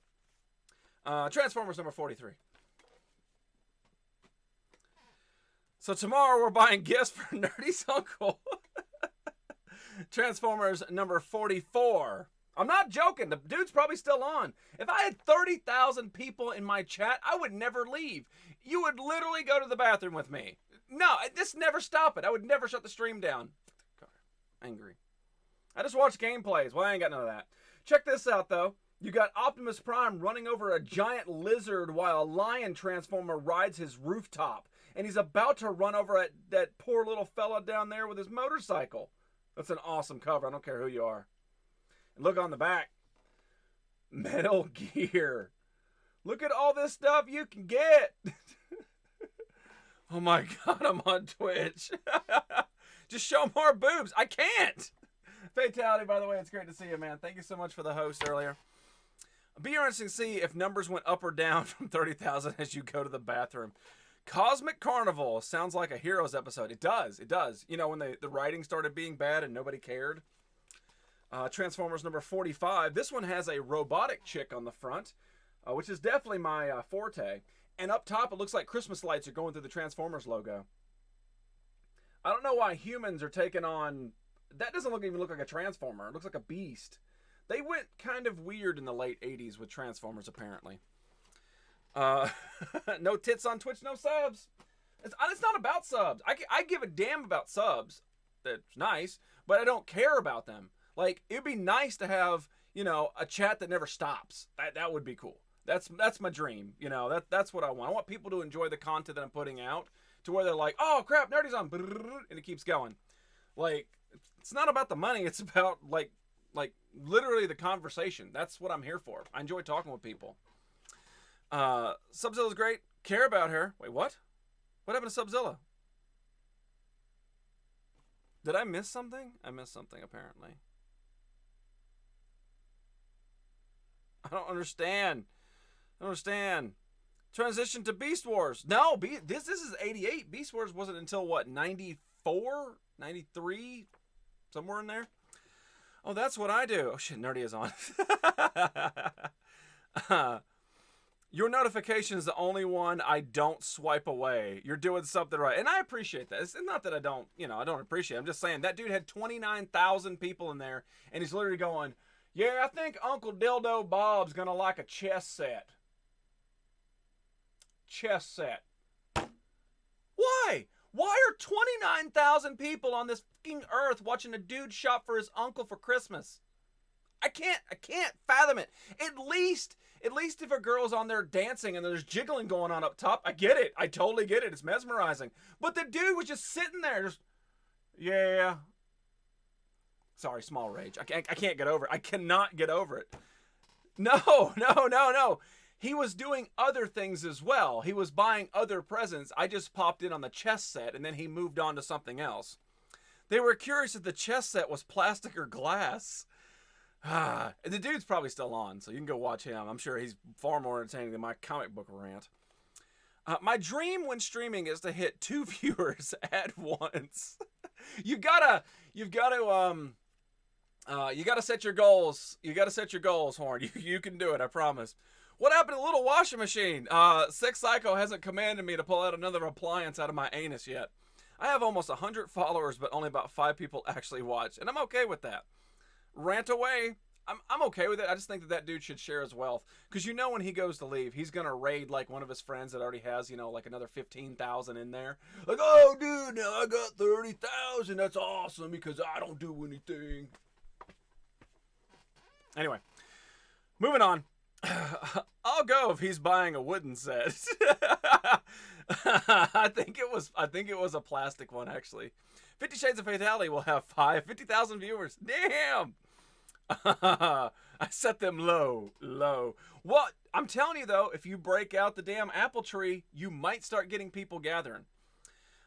Transformers #43. So tomorrow we're buying gifts for Nerdy's uncle. Transformers #44. I'm not joking. The dude's probably still on. If I had 30,000 people in my chat, I would never leave. You would literally go to the bathroom with me. No, this never stop it. I would never shut the stream down. God, angry. I just watch gameplays. Well, I ain't got none of that. Check this out, though. You got Optimus Prime running over a giant lizard while a lion transformer rides his rooftop. And he's about to run over that poor little fella down there with his motorcycle. That's an awesome cover. I don't care who you are. And look on the back. Metal Gear. Look at all this stuff you can get. Oh my God, I'm on Twitch. Just show more boobs. I can't. Fatality, by the way, it's great to see you, man. Thank you so much for the host earlier. It'll be interesting to see if numbers went up or down from 30,000 as you go to the bathroom. Cosmic Carnival sounds like a Heroes episode. It does. It does. You know, when the writing started being bad and nobody cared. Transformers #45. This one has a robotic chick on the front, which is definitely my forte. And up top, it looks like Christmas lights are going through the Transformers logo. I don't know why humans are taking on... That doesn't even look like a Transformer. It looks like a beast. They went kind of weird in the late 80s with Transformers, apparently. No tits on Twitch, no subs. It's not about subs. I give a damn about subs. That's nice, but I don't care about them. It'd be nice to have, a chat that never stops. That would be cool. That's my dream. That's what I want. I want people to enjoy the content that I'm putting out to where they're like, oh crap, Nerdy's on, and it keeps going. It's not about the money. It's about literally the conversation. That's what I'm here for. I enjoy talking with people. Subzilla's great. Care about her. Wait, what? What happened to Subzilla? Did I miss something? I missed something, apparently. I don't understand. Transition to Beast Wars. No, this is 88. Beast Wars wasn't until, what, 94? 93? Somewhere in there? Oh, that's what I do. Oh, shit, Nerdy is on. Your notification is the only one I don't swipe away. You're doing something right. And I appreciate that. It's not that I don't appreciate it. I'm just saying that dude had 29,000 people in there, and he's literally going, yeah, I think Uncle Dildo Bob's going to like a chess set. Chess set. Why? Why are 29,000 people on this fucking earth watching a dude shop for his uncle for Christmas? I can't fathom it. At least At least if a girl's on there dancing and there's jiggling going on up top, I get it. I totally get it. It's mesmerizing. But the dude was just sitting there, just, yeah. Sorry, small rage. I can't get over it. I cannot get over it. No. He was doing other things as well. He was buying other presents. I just popped in on the chess set, and then he moved on to something else. They were curious if the chess set was plastic or glass. The dude's probably still on, so you can go watch him. I'm sure he's far more entertaining than my comic book rant. My dream when streaming is to hit 2 viewers at once. You gotta set your goals. You gotta set your goals, Horn. You can do it, I promise. What happened to the little washing machine? Sex Psycho hasn't commanded me to pull out another appliance out of my anus yet. I have almost 100 followers, but only about 5 people actually watch, and I'm okay with that. Rant away. I'm okay with it. I just think that dude should share his wealth, because you know when he goes to leave, he's gonna raid like one of his friends that already has, like another 15,000 in there. Like, oh, dude, now I got 30,000. That's awesome because I don't do anything. Anyway, moving on. I'll go if he's buying a wooden set. I think it was a plastic one, actually. 50 Shades of Fatality will have 50,000 viewers. Damn! I set them low. What? I'm telling you, though, if you break out the damn apple tree, you might start getting people gathering.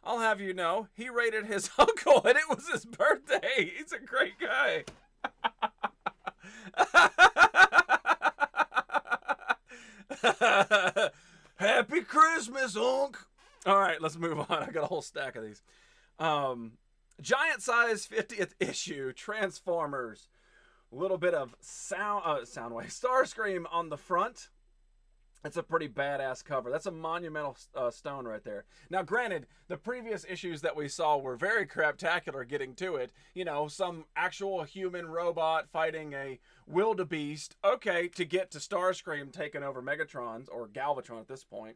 I'll have you know, he raided his uncle, and it was his birthday. He's a great guy. Happy Christmas, Unc. All right, let's move on. I got a whole stack of these. Giant size 50th issue Transformers. A little bit of Soundwave Starscream on the front. That's a pretty badass cover. That's a monumental stone right there. Now, granted, the previous issues that we saw were very craptacular getting to it. Some actual human robot fighting a wildebeest. Okay, to get to Starscream taking over Megatron, or Galvatron at this point.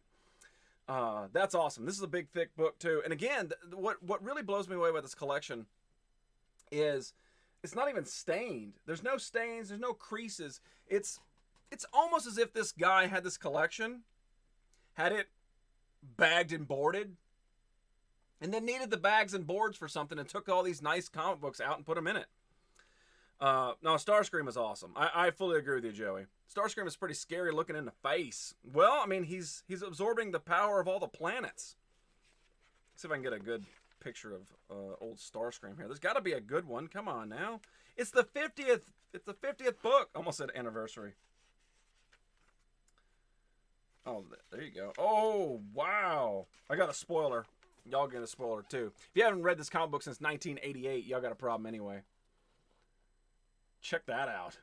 That's awesome. This is a big, thick book, too. And again, what really blows me away about this collection is it's not even stained. There's no stains. There's no creases. It's almost as if this guy had this collection, had it bagged and boarded, and then needed the bags and boards for something and took all these nice comic books out and put them in it. No, Starscream is awesome. I fully agree with you, Joey. Starscream is pretty scary looking in the face. Well, I mean, he's absorbing the power of all the planets. Let's see if I can get a good picture of old Starscream here. There's got to be a good one. Come on now. It's the 50th. It's the 50th book. Almost said anniversary. Oh, there you go. Oh, wow. I got a spoiler. Y'all get a spoiler, too. If you haven't read this comic book since 1988, y'all got a problem anyway. Check that out.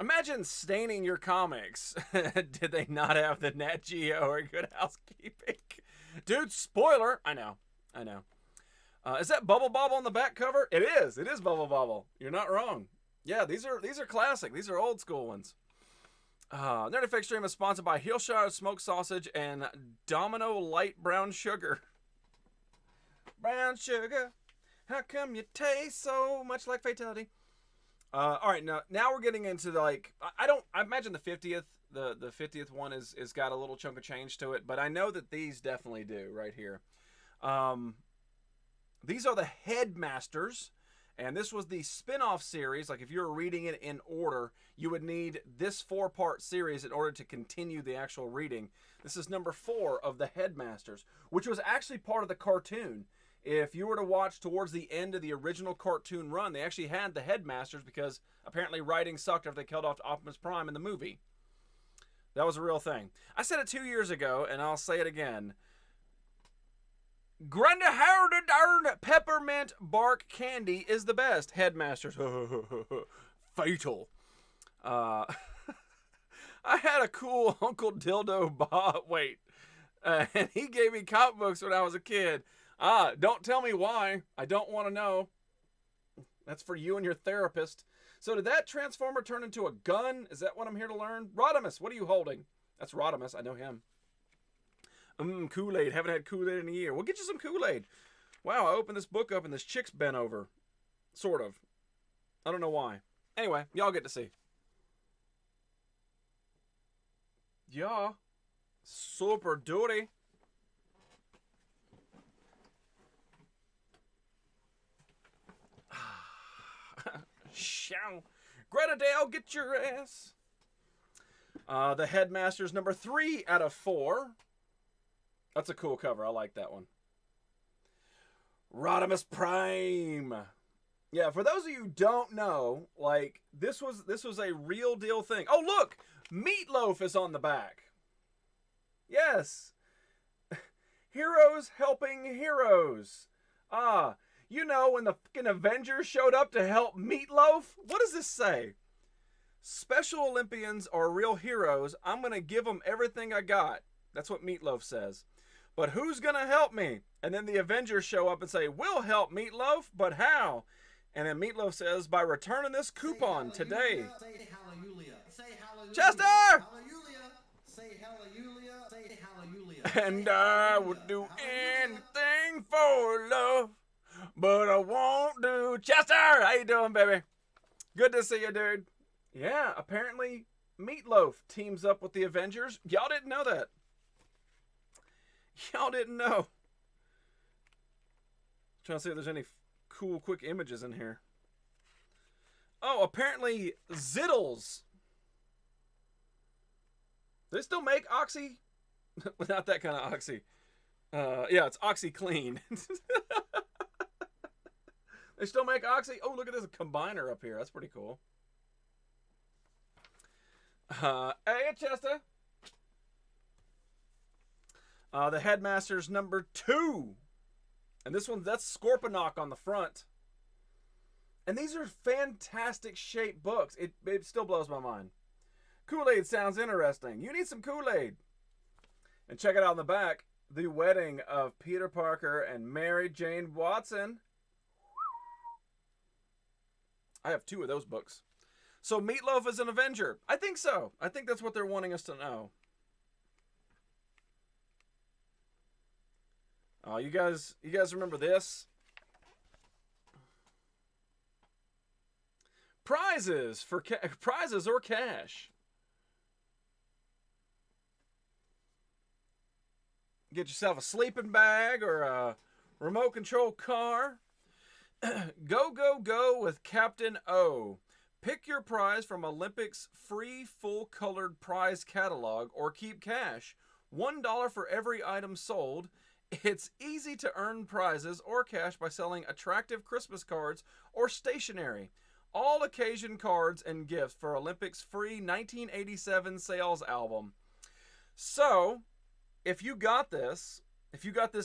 Imagine staining your comics. Did they not have the Nat Geo or Good Housekeeping? Dude, spoiler. I know. Is that Bubble Bobble on the back cover? It is. It is Bubble Bobble. You're not wrong. Yeah, these are classic. These are old school ones. Nerd Effect Stream is sponsored by Hillshire Smoked Sausage and Domino Light Brown Sugar. Brown sugar, how come you taste so much like Fatality? All right, now we're getting into I imagine the 50th, the 50th one is got a little chunk of change to it, but I know that these definitely do right here. These are the Headmasters, and this was the spin-off series. Like, if you were reading it in order, you would need this 4-part series in order to continue the actual reading. This is number 4 of the Headmasters, which was actually part of the cartoon. If you were to watch towards the end of the original cartoon run, they actually had the Headmasters because apparently writing sucked after they killed off Optimus Prime in the movie. That was a real thing. I said it 2 years ago, and I'll say it again. Grandahard peppermint bark candy is the best. Headmasters. Fatal. I had a cool Uncle Dildo and he gave me comic books when I was a kid. Don't tell me why. I don't want to know. That's for you and your therapist. So did that Transformer turn into a gun? Is that what I'm here to learn? Rodimus, what are you holding? That's Rodimus. I know him. Kool-Aid. Haven't had Kool-Aid in a year. We'll get you some Kool-Aid. Wow, I opened this book up and this chick's bent over. Sort of. I don't know why. Anyway, y'all get to see. Yeah. Super duty. Show. Greta Dale, get your ass. The Headmaster's number 3 out of 4. That's a cool cover. I like that one. Rodimus Prime. Yeah, for those of you who don't know, like this was a real deal thing. Oh, look, Meatloaf is on the back. Yes. Heroes helping heroes. You know when the fucking Avengers showed up to help Meatloaf? What does this say? Special Olympians are real heroes. I'm going to give them everything I got. That's what Meatloaf says. But who's going to help me? And then the Avengers show up and say, we'll help Meatloaf, but how? And then Meatloaf says, by returning this coupon today. Say hallelujah. Say hallelujah. Chester! Hallelujah. Say hallelujah. Say hallelujah. And I would do anything for love, but I won't do. Chester! How you doing, baby? Good to see you, dude. Yeah, apparently Meatloaf teams up with the Avengers. Y'all didn't know that. Y'all didn't know. Trying to see if there's any cool, quick images in here. Oh, apparently Zittles. Do they still make Oxy? Without that kind of Oxy. Yeah, it's OxyClean. They still make Oxy? Oh, look at this combiner up here. That's pretty cool. Hey, Chester. The Headmaster's number 2. And this one, that's Scorponok on the front. And these are fantastic shaped books. It still blows my mind. Kool-Aid sounds interesting. You need some Kool-Aid. And check it out on the back. The wedding of Peter Parker and Mary Jane Watson. I have 2 of those books. So Meatloaf is an Avenger. I think so. I think that's what they're wanting us to know. Oh, you guys remember this? Prizes prizes or cash. Get yourself a sleeping bag or a remote control car. Go, go, go with Captain O. Pick your prize from Olympics' free full-colored prize catalog or keep cash. $1 for every item sold. It's easy to earn prizes or cash by selling attractive Christmas cards or stationery. All occasion cards and gifts for Olympics' free 1987 sales album. So, if you got this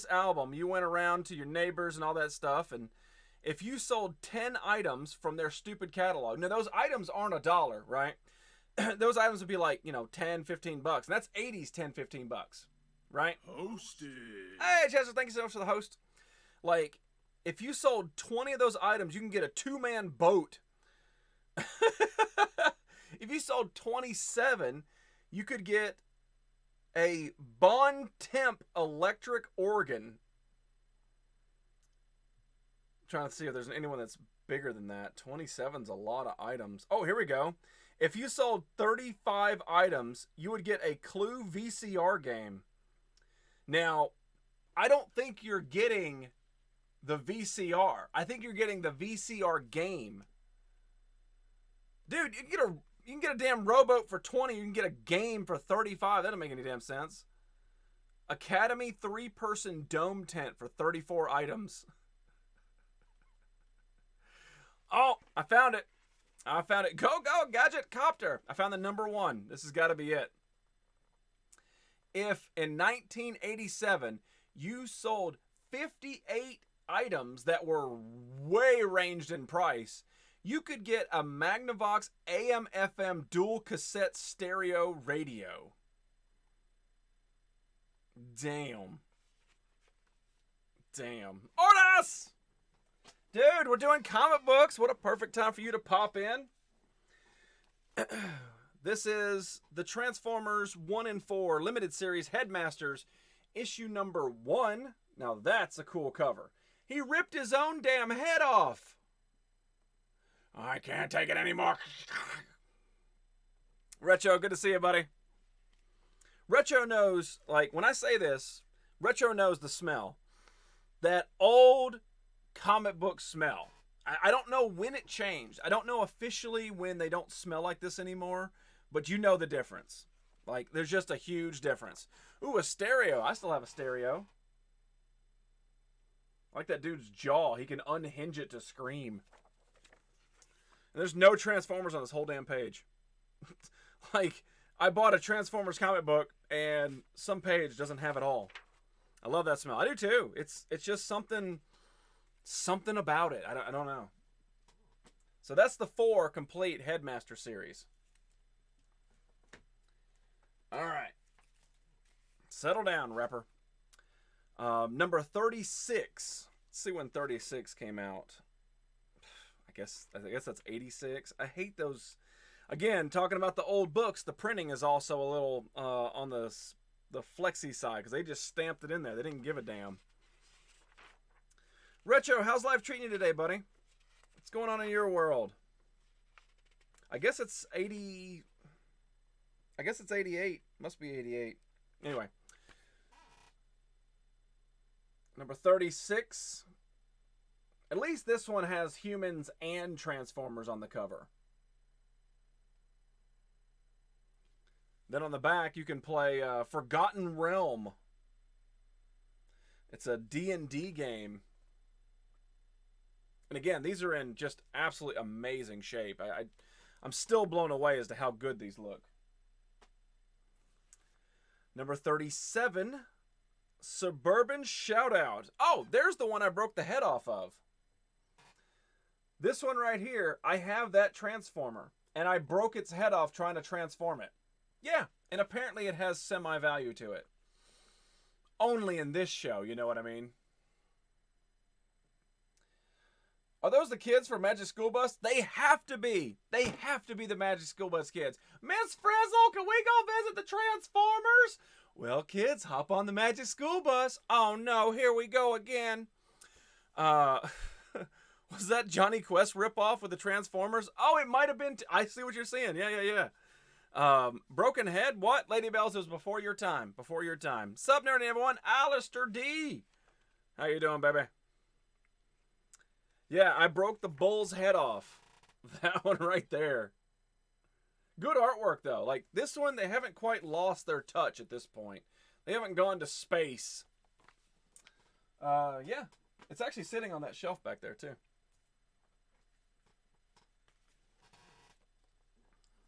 album, you went around to your neighbors and all that stuff, and if you sold 10 items from their stupid catalog, now those items aren't $1, right? Those items would be like, 10, 15 bucks. And that's 80s 10, 15 bucks, right? Hosted. Hey, Chester, thank you so much for the host. Like, if you sold 20 of those items, you can get a 2-man boat. If you sold 27, you could get a Bon Temp electric organ. Trying to see if there's anyone that's bigger than that. 27's a lot of items. Oh, here we go. If you sold 35 items, you would get a Clue VCR game. Now, I don't think you're getting the VCR. I think you're getting the VCR game. Dude, you can get a damn rowboat for 20. You can get a game for 35. That doesn't make any damn sense. Academy 3-person dome tent for 34 items. Oh, I found it. Go, go, Gadget Copter. I found the number 1. This has got to be it. If in 1987 you sold 58 items that were way ranged in price, you could get a Magnavox AM/FM dual cassette stereo radio. Damn. Orders! Dude, we're doing comic books. What a perfect time for you to pop in. This is the Transformers 1 and 4 limited series Headmasters issue number 1. Now that's a cool cover. He ripped his own damn head off. I can't take it anymore. Retro, good to see you, buddy. Retro knows, like, when I say this, Retro knows the smell. That old comic book smell. I don't know when it changed. I don't know officially when they don't smell like this anymore, but you know the difference. Like, there's just a huge difference. Ooh, a stereo. I still have a stereo. I like that dude's jaw. He can unhinge it to scream. And there's no Transformers on this whole damn page. Like, I bought a Transformers comic book, and some page doesn't have it all. I love that smell. I do too. It's just something about it. I don't know. So that's the 4 complete Headmaster series. All right. Settle down, Repper. Number 36. Let's see when 36 came out. I guess that's 86. I hate those. Again, talking about the old books, the printing is also a little on the flexi side because they just stamped it in there. They didn't give a damn. Retro, how's life treating you today, buddy? What's going on in your world? I guess it's 80. I guess it's 88. Must be 88. Anyway. Number 36. At least this one has humans and Transformers on the cover. Then on the back, you can play Forgotten Realm. It's a D&D game. And again, these are in just absolutely amazing shape. I'm still blown away as to how good these look. Number 37, Suburban Shoutout. Oh, there's the one I broke the head off of. This one right here, I have that Transformer, and I broke its head off trying to transform it. Yeah, and apparently it has semi-value to it. Only in this show, you know what I mean? Are those the kids for Magic School Bus? They have to be. They have to be the Magic School Bus kids. Miss Frizzle, can we go visit the Transformers? Well, kids, hop on the Magic School Bus. Oh, no, here we go again. Was that Johnny Quest ripoff with the Transformers? Oh, it might have been. I see what you're saying. Yeah. Broken Head? What? Lady Bells, it was before your time. Before your time. Sup, nerdy everyone? Alistair D. How you doing, baby? Yeah, I broke the bull's head off. That one right there. Good artwork, though. Like, this one, they haven't quite lost their touch at this point. They haven't gone to space. Yeah. It's actually sitting on that shelf back there, too.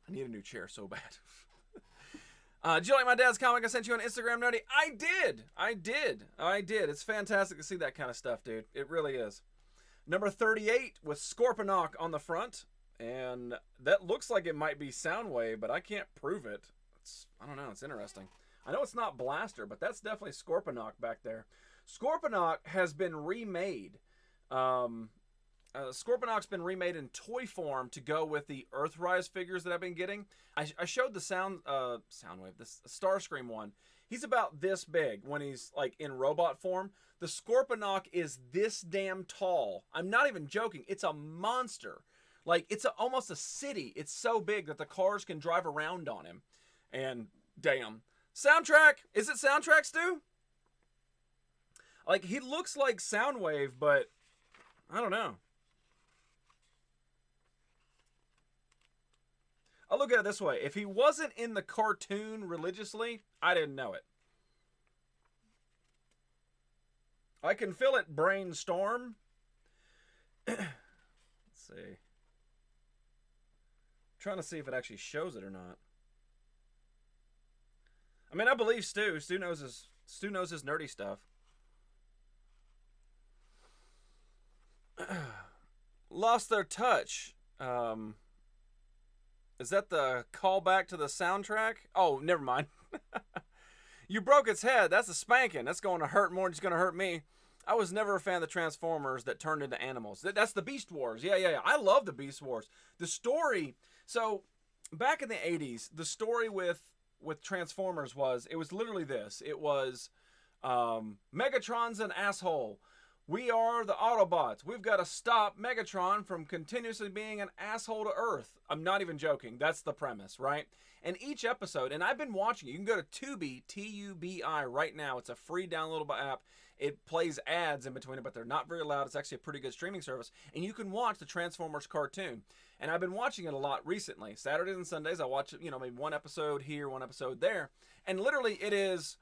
I need a new chair so bad. Did you like my dad's comic I sent you on Instagram, Nerdy? I did. It's fantastic to see that kind of stuff, dude. It really is. Number 38 with Scorponok on the front. And that looks like it might be Soundwave, but I can't prove it. I don't know. It's interesting. I know it's not Blaster, but that's definitely Scorponok back there. Scorponok has been remade. Scorponok's been remade in toy form to go with the Earthrise figures that I've been getting. I showed the Soundwave, this Starscream one. He's about this big when he's like in robot form. The Scorponok is this damn tall. I'm not even joking. It's a monster. Like, it's almost a city. It's so big that the cars can drive around on him. And damn. Soundtrack. Is it Soundtrack, Stu? Like, he looks like Soundwave, but I don't know. I'll look at it this way. If he wasn't in the cartoon religiously, I didn't know it. I can feel it, Brainstorm. Let's see. Trying to see if it actually shows it or not. I mean, I believe Stu. Stu knows his nerdy stuff. Lost their touch. Is that the callback to the soundtrack? Oh, never mind. You broke its head. That's a spanking. That's going to hurt more than it's going to hurt me. I was never a fan of the Transformers that turned into animals. That's the Beast Wars. Yeah. I love the Beast Wars. The story. So back in the 80s, the story with Transformers was literally this. It was Megatron's an asshole. We are the Autobots. We've got to stop Megatron from continuously being an asshole to Earth. I'm not even joking. That's the premise, right? And each episode, and I've been watching it. You can go to Tubi, T-U-B-I, right now. It's a free downloadable app. It plays ads in between it, but they're not very loud. It's actually a pretty good streaming service. And you can watch the Transformers cartoon. And I've been watching it a lot recently. Saturdays and Sundays, I watch, maybe one episode here, one episode there. And literally it is,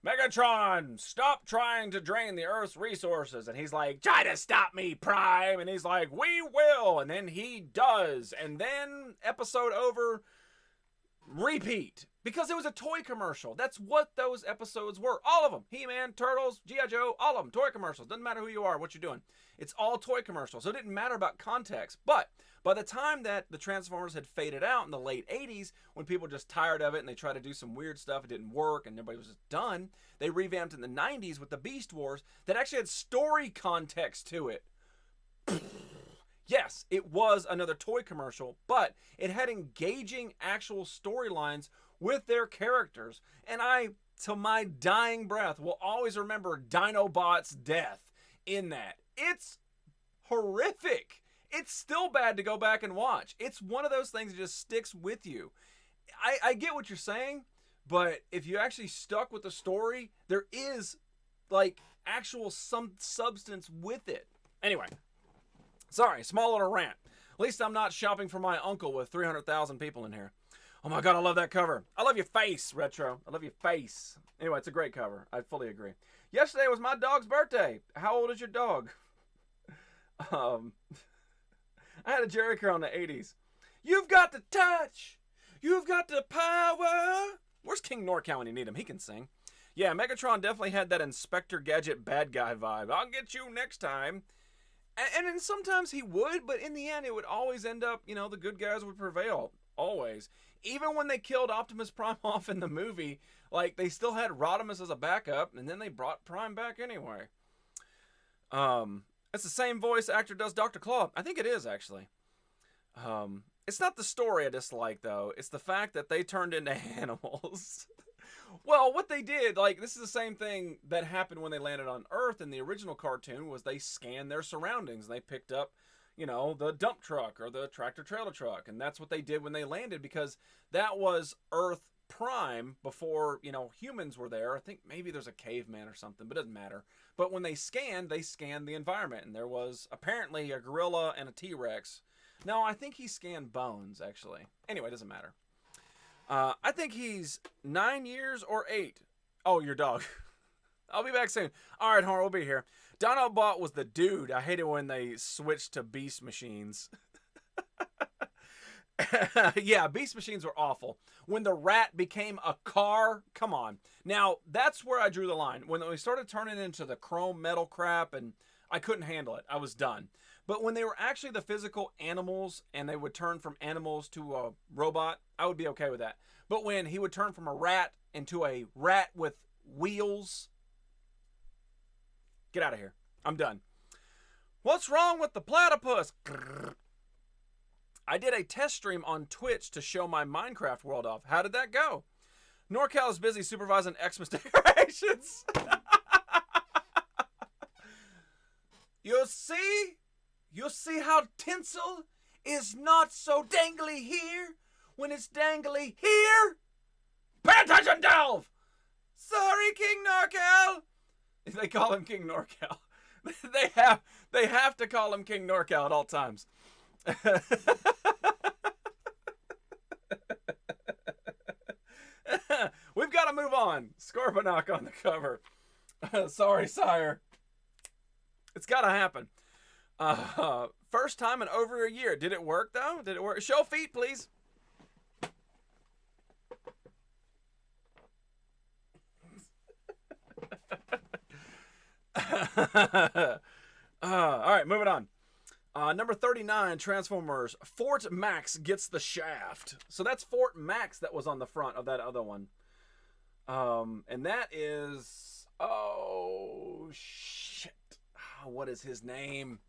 Megatron, stop trying to drain the Earth's resources. And he's like, try to stop me, Prime. And he's like, we will. And then he does. And then episode over, repeat. Because it was a toy commercial. That's what those episodes were. All of them. He-Man, Turtles, G.I. Joe, all of them. Toy commercials. Doesn't matter who you are, what you're doing. It's all toy commercials. So it didn't matter about context. But by the time that the Transformers had faded out in the late 80s, when people were just tired of it and they tried to do some weird stuff, it didn't work and everybody was just done, they revamped in the 90s with the Beast Wars that actually had story context to it. Yes, it was another toy commercial, but it had engaging actual storylines with their characters. And I, to my dying breath, will always remember Dinobot's death in that. It's horrific. It's still bad to go back and watch. It's one of those things that just sticks with you. I get what you're saying, but if you actually stuck with the story, there is like actual some substance with it. Anyway, sorry, small little rant. At least I'm not shopping for my uncle with 300,000 people in here. Oh my God, I love that cover. I love your face, Retro. I love your face. Anyway, it's a great cover. I fully agree. Yesterday was my dog's birthday. How old is your dog? I had a Jerry curl in the 80s. You've got the touch. You've got the power. Where's King NorCal when you need him? He can sing. Yeah, Megatron definitely had that Inspector Gadget bad guy vibe. I'll get you next time. And then sometimes he would, but in the end, it would always end up, the good guys would prevail. Always. Even when they killed Optimus Prime off in the movie, like, they still had Rodimus as a backup, and then they brought Prime back anyway. It's the same voice actor does Dr. Claw. I think it is, actually. It's not the story I dislike, though. It's the fact that they turned into animals. Well, what they did, like, this is the same thing that happened when they landed on Earth in the original cartoon, was they scanned their surroundings. They picked up, the dump truck or the tractor-trailer truck. And that's what they did when they landed, because that was Earth Prime before, humans were there. I think maybe there's a caveman or something, but it doesn't matter. But when they scanned the environment. And there was apparently a gorilla and a T-Rex. No, I think he scanned bones, actually. Anyway, it doesn't matter. I think he's 9 years or 8. Oh, your dog. I'll be back soon. All right, Horn, we'll be here. Dinobot was the dude. I hated when they switched to beast machines. Yeah, beast machines were awful. When the rat became a car, come on. Now, that's where I drew the line. When we started turning into the chrome metal crap, and I couldn't handle it. I was done. But when they were actually the physical animals and they would turn from animals to a robot, I would be okay with that. But when he would turn from a rat into a rat with wheels, get out of here. I'm done. What's wrong with the platypus? I did a test stream on Twitch to show my Minecraft world off. How did that go? NorCal is busy supervising Xmas decorations. You see how tinsel is not so dangly here when it's dangly here? Pay attention, Delve! Sorry, King NorCal! They call him King NorCal. They have to call him King NorCal at all times. We've got to move on. Scorponok on the cover. Sorry, sire. It's got to happen. First time in over a year. Did it work, though? Did it work? Show feet, please. All right, moving on. Number 39, Transformers. Fort Max gets the shaft. So that's Fort Max that was on the front of that other one. And that is... Oh, shit. What is his name?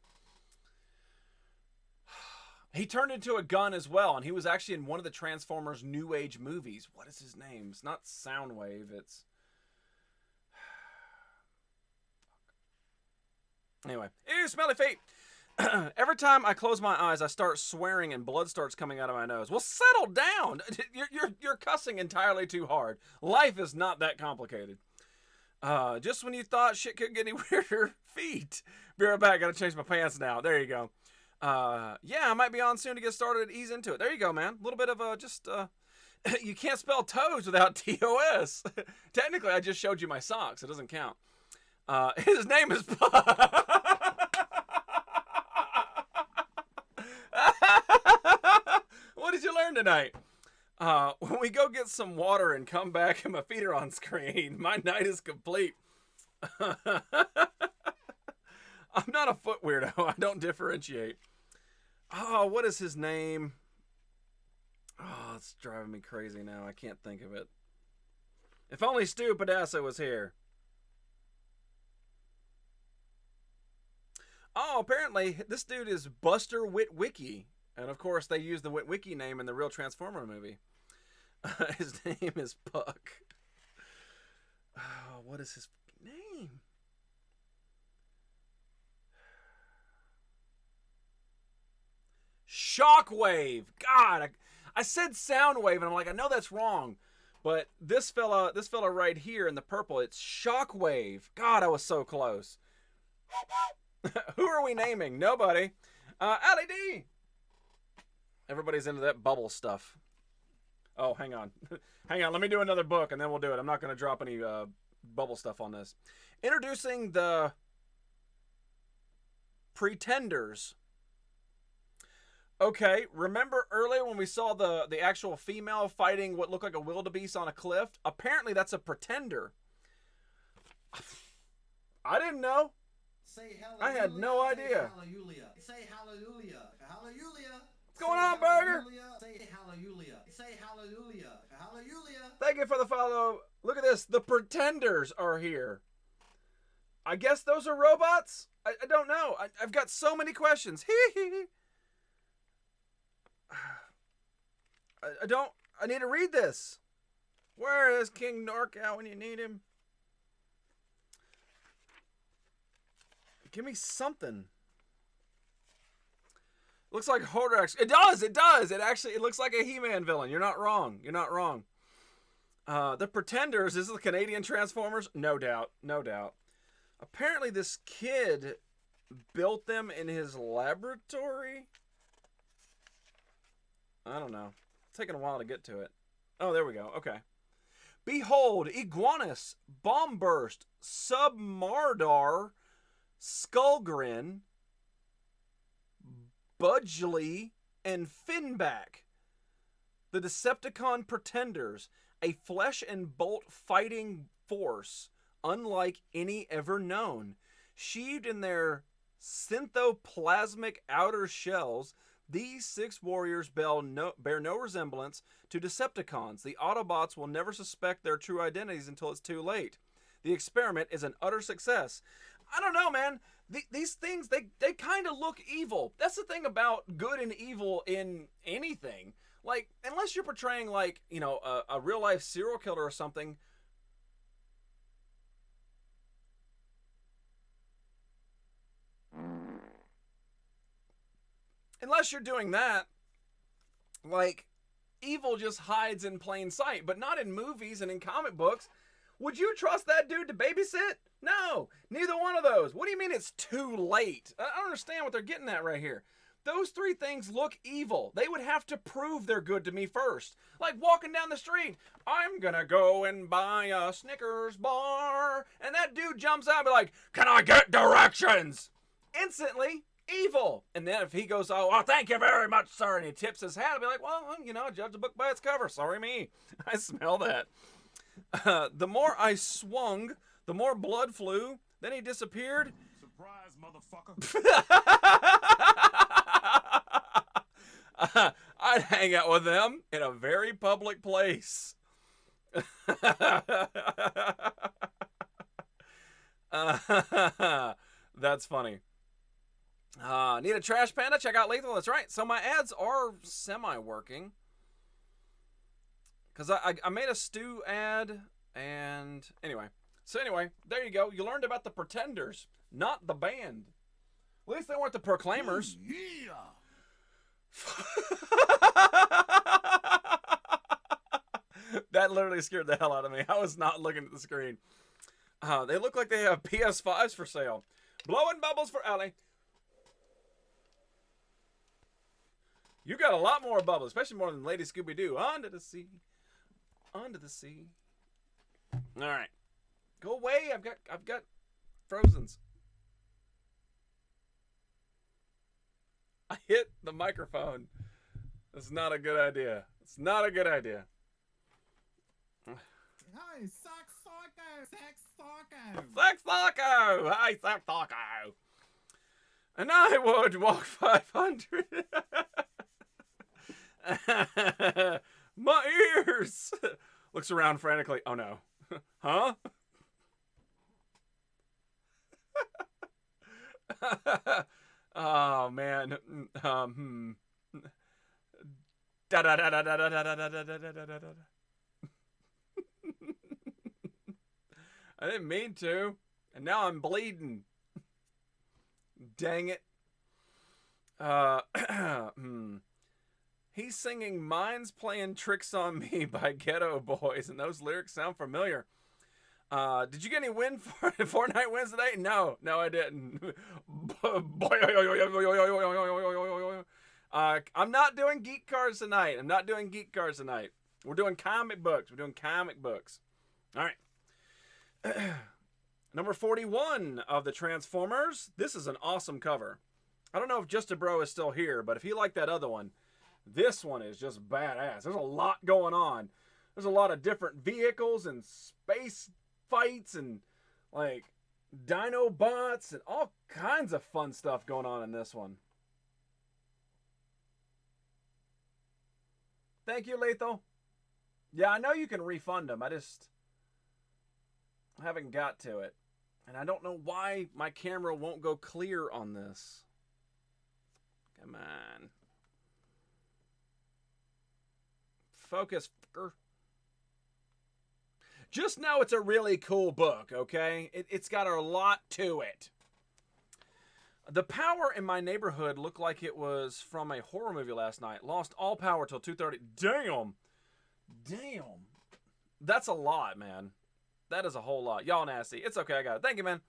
He turned into a gun as well, and he was actually in one of the Transformers New Age movies. What is his name? It's not Soundwave, it's... Anyway, ew, smelly feet. Every time I close my eyes, I start swearing and blood starts coming out of my nose. Well, settle down. You're cussing entirely too hard. Life is not that complicated. Just when you thought shit couldn't get any weirder, feet. Be right back. Gotta change my pants now. There you go. Yeah, I might be on soon to get started. Ease into it. There you go, man. A little bit of you can't spell toes without TOS. Technically, I just showed you my socks. It doesn't count. His name is What did you learn tonight? When we go get some water and come back and my feet are on screen, my night is complete. I'm not a foot weirdo. I don't differentiate. Oh, what is his name? Oh, it's driving me crazy now. I can't think of it. If only Stu Pedassa was here. Oh, apparently this dude is Buster Witwicky. And of course, they use the Witwicky name in the real Transformer movie. His name is Puck. Oh, what is his name? Shockwave. God, I said Soundwave, and I'm like, I know that's wrong. But this fella right here in the purple, it's Shockwave. God, I was so close. Who are we naming? Nobody. Allie D. Everybody's into that bubble stuff. Oh, hang on. Hang on. Let me do another book, and then we'll do it. I'm not going to drop any bubble stuff on this. Introducing the Pretenders. Okay, remember earlier when we saw the actual female fighting what looked like a wildebeest on a cliff? Apparently that's a pretender. I didn't know. Say I had no idea. Hallelujah. Say hallelujah. Hallelujah. What's going on, Burger? Say hallelujah. Say hallelujah. Hallelujah. Thank you for the follow. Look at this. The Pretenders are here. I guess those are robots? I don't know. I've got so many questions. I need to read this. Where is King Norcal when you need him? Give me something. Looks like Hordax. It does. It looks like a He-Man villain. You're not wrong. The Pretenders, this is the Canadian Transformers? No doubt. Apparently this kid built them in his laboratory. I don't know. It's taking a while to get to it. Oh, there we go. Okay. Behold, Iguanus, Bombburst, Submardar, Skullgrin, Budgley, and Finback. The Decepticon Pretenders, a flesh and bolt fighting force unlike any ever known. Sheathed in their synthoplasmic outer shells, these 6 warriors bear no resemblance to Decepticons. The Autobots will never suspect their true identities until it's too late. The experiment is an utter success. I don't know, man. These things, they kind of look evil. That's the thing about good and evil in anything. Like, unless you're portraying, like, you know, a real-life serial killer or something. Unless you're doing that, like, evil just hides in plain sight, but not in movies and in comic books. Would you trust that dude to babysit? No, neither one of those. What do you mean it's too late? I don't understand what they're getting at right here. Those 3 things look evil. They would have to prove they're good to me first. Like walking down the street, I'm gonna go and buy a Snickers bar. And that dude jumps out and be like, can I get directions? Instantly, evil. And then if he goes, oh, well, thank you very much, sir, and he tips his hat, I'll be like, well, you know, judge the book by its cover. Sorry me. I smell that. The more I swung, the more blood flew. Then he disappeared. Surprise, motherfucker. I'd hang out with them in a very public place. That's funny. Need a trash panda? Check out Lethal. That's right. So my ads are semi-working. Because I made a stew ad, and anyway. So anyway, there you go. You learned about the Pretenders. not the band. At least they weren't the Proclaimers. Yeah. That literally scared the hell out of me. I was not looking at the screen. They look like they have PS5s for sale. Blowing bubbles for Ellie. You got a lot more bubbles, especially more than Lady Scooby-Doo. Under the sea. Under the sea. All right. Go away. I've got Frozens. I hit the microphone. That's not a good idea. It's not a good idea. Hi, Sex Psycho! Sex Psycho! Sex Taco! Hi, Sex Taco! And I would walk 500. My ears! Looks around frantically. Oh no. Huh? Oh man. Da da da da da da da da da da da da da. I didn't mean to, and now I'm bleeding. Dang it. He's singing "Mine's Playing Tricks on Me" by Ghetto Boys, and those lyrics sound familiar. Did you get any Fortnite wins today? No, I didn't. I'm not doing geek cards tonight. We're doing comic books. All right. Number 41 of the Transformers. This is an awesome cover. I don't know if Just a Bro is still here, but if you like that other one, this one is just badass. There's a lot going on. There's a lot of different vehicles and space fights and like Dinobots and all kinds of fun stuff going on in this one. Thank you, Lethal. Yeah, I know you can refund them. I haven't got to it. And I don't know why my camera won't go clear on this. Come on. Focus, fucker. Just know it's a really cool book, okay? It's got a lot to it. The power in my neighborhood looked like it was from a horror movie last night. Lost all power till 2:30. Damn. That's a lot, man. That is a whole lot. Y'all nasty. It's okay, I got it. Thank you, man.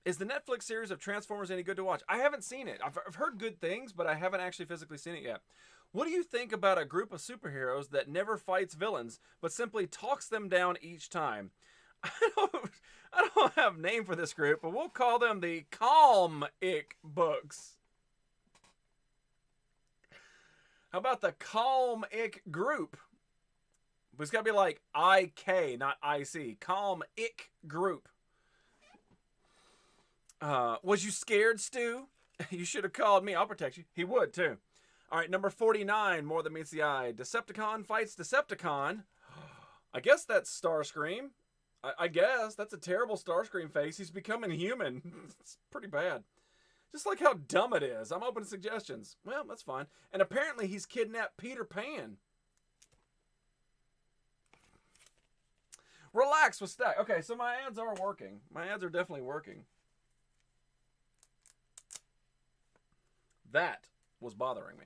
Is the Netflix series of Transformers any good to watch? I haven't seen it. I've heard good things, but I haven't actually physically seen it yet. What do you think about a group of superheroes that never fights villains, but simply talks them down each time? I don't have a name for this group, but we'll call them the Calm-ick books. How about the Calm-ick group? It's got to be like IK, not IC. Calm-ick group. Was you scared, Stu? You should have called me. I'll protect you. He would, too. All right, number 49, More Than Meets the Eye. Decepticon fights Decepticon. I guess that's Starscream. I guess. That's a terrible Starscream face. He's becoming human. It's pretty bad. Just like how dumb it is. I'm open to suggestions. Well, that's fine. And apparently he's kidnapped Peter Pan. Relax with Stack. Okay, so my ads are working. My ads are definitely working. That was bothering me.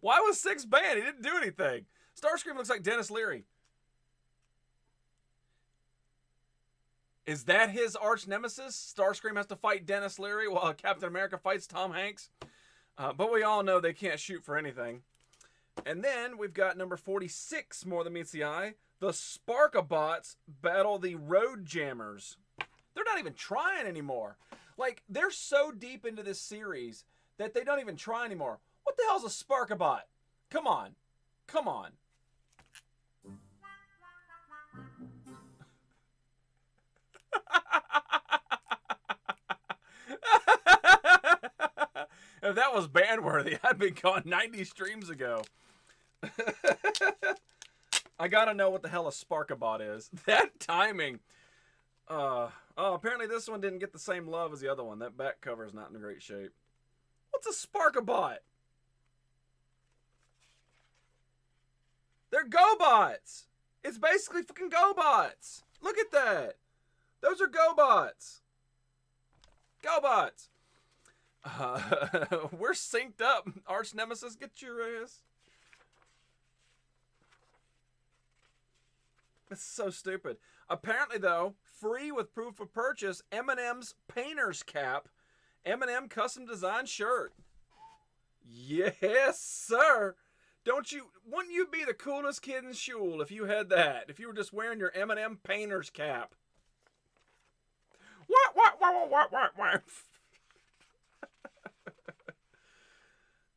Why was 6 banned? He didn't do anything. Starscream looks like Dennis Leary. Is that his arch nemesis? Starscream has to fight Dennis Leary while Captain America fights Tom Hanks. But we all know they can't shoot for anything. And then we've got number 46, More Than Meets the Eye. The Sparkabots battle the Road Jammers. They're not even trying anymore. Like, they're so deep into this series that they don't even try anymore. What the hell's a Sparkabot? Come on. If that was ban-worthy, I'd be gone 90 streams ago. I gotta know what the hell a Sparkabot is. That timing. Oh, apparently this one didn't get the same love as the other one. That back cover is not in great shape. What's a Sparkabot? They're GoBots. It's basically fucking GoBots. Look at that. Those are GoBots. GoBots. We're synced up. Arch Nemesis, get your ass. That's so stupid. Apparently, though, free with proof of purchase, Eminem's Painter's Cap, Eminem custom design shirt. Yes, sir. Wouldn't you be the coolest kid in school if you had that? If you were just wearing your Eminem Painter's Cap. What?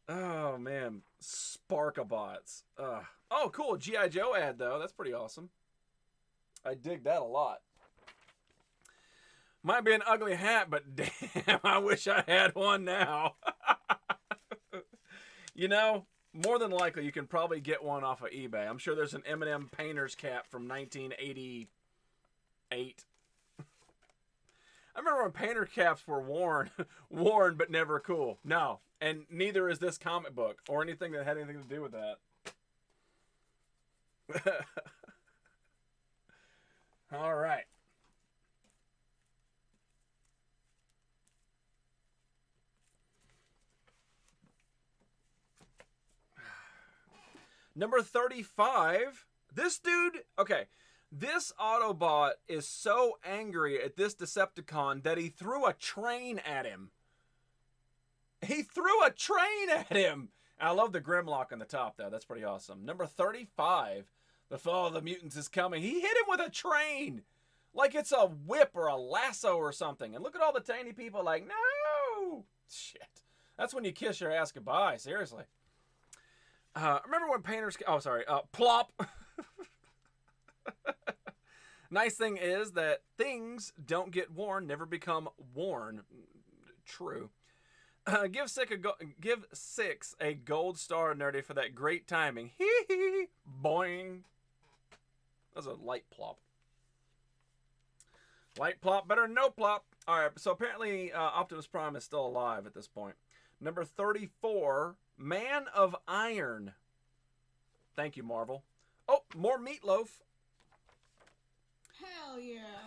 Oh, man. Sparkabots. Oh, cool. G.I. Joe ad, though. That's pretty awesome. I dig that a lot. Might be an ugly hat, but damn, I wish I had one now. You know, more than likely, you can probably get one off of eBay. I'm sure there's an Eminem Painter's Cap from 1988. I remember when painter caps were worn but never cool. No, and neither is this comic book or anything that had anything to do with that. All right. Number 35. This dude, okay. This Autobot is so angry at this Decepticon that he threw a train at him. He threw a train at him. I love the Grimlock on the top, though. That's pretty awesome. Number 35. The fall of the mutants is coming. He hit him with a train. Like it's a whip or a lasso or something. And look at all the tiny people like, no. Shit. That's when you kiss your ass goodbye. Seriously. Remember when painters... Oh, sorry. Plop. Nice thing is that things don't get worn, never become worn. True. Give Six a gold star, Nerdy, for that great timing. Hee hee. Boing. That was a light plop. Light plop better than no plop. All right, so apparently Optimus Prime is still alive at this point. Number 34, Man of Iron. Thank you, Marvel. Oh, more Meatloaf. Hell yeah.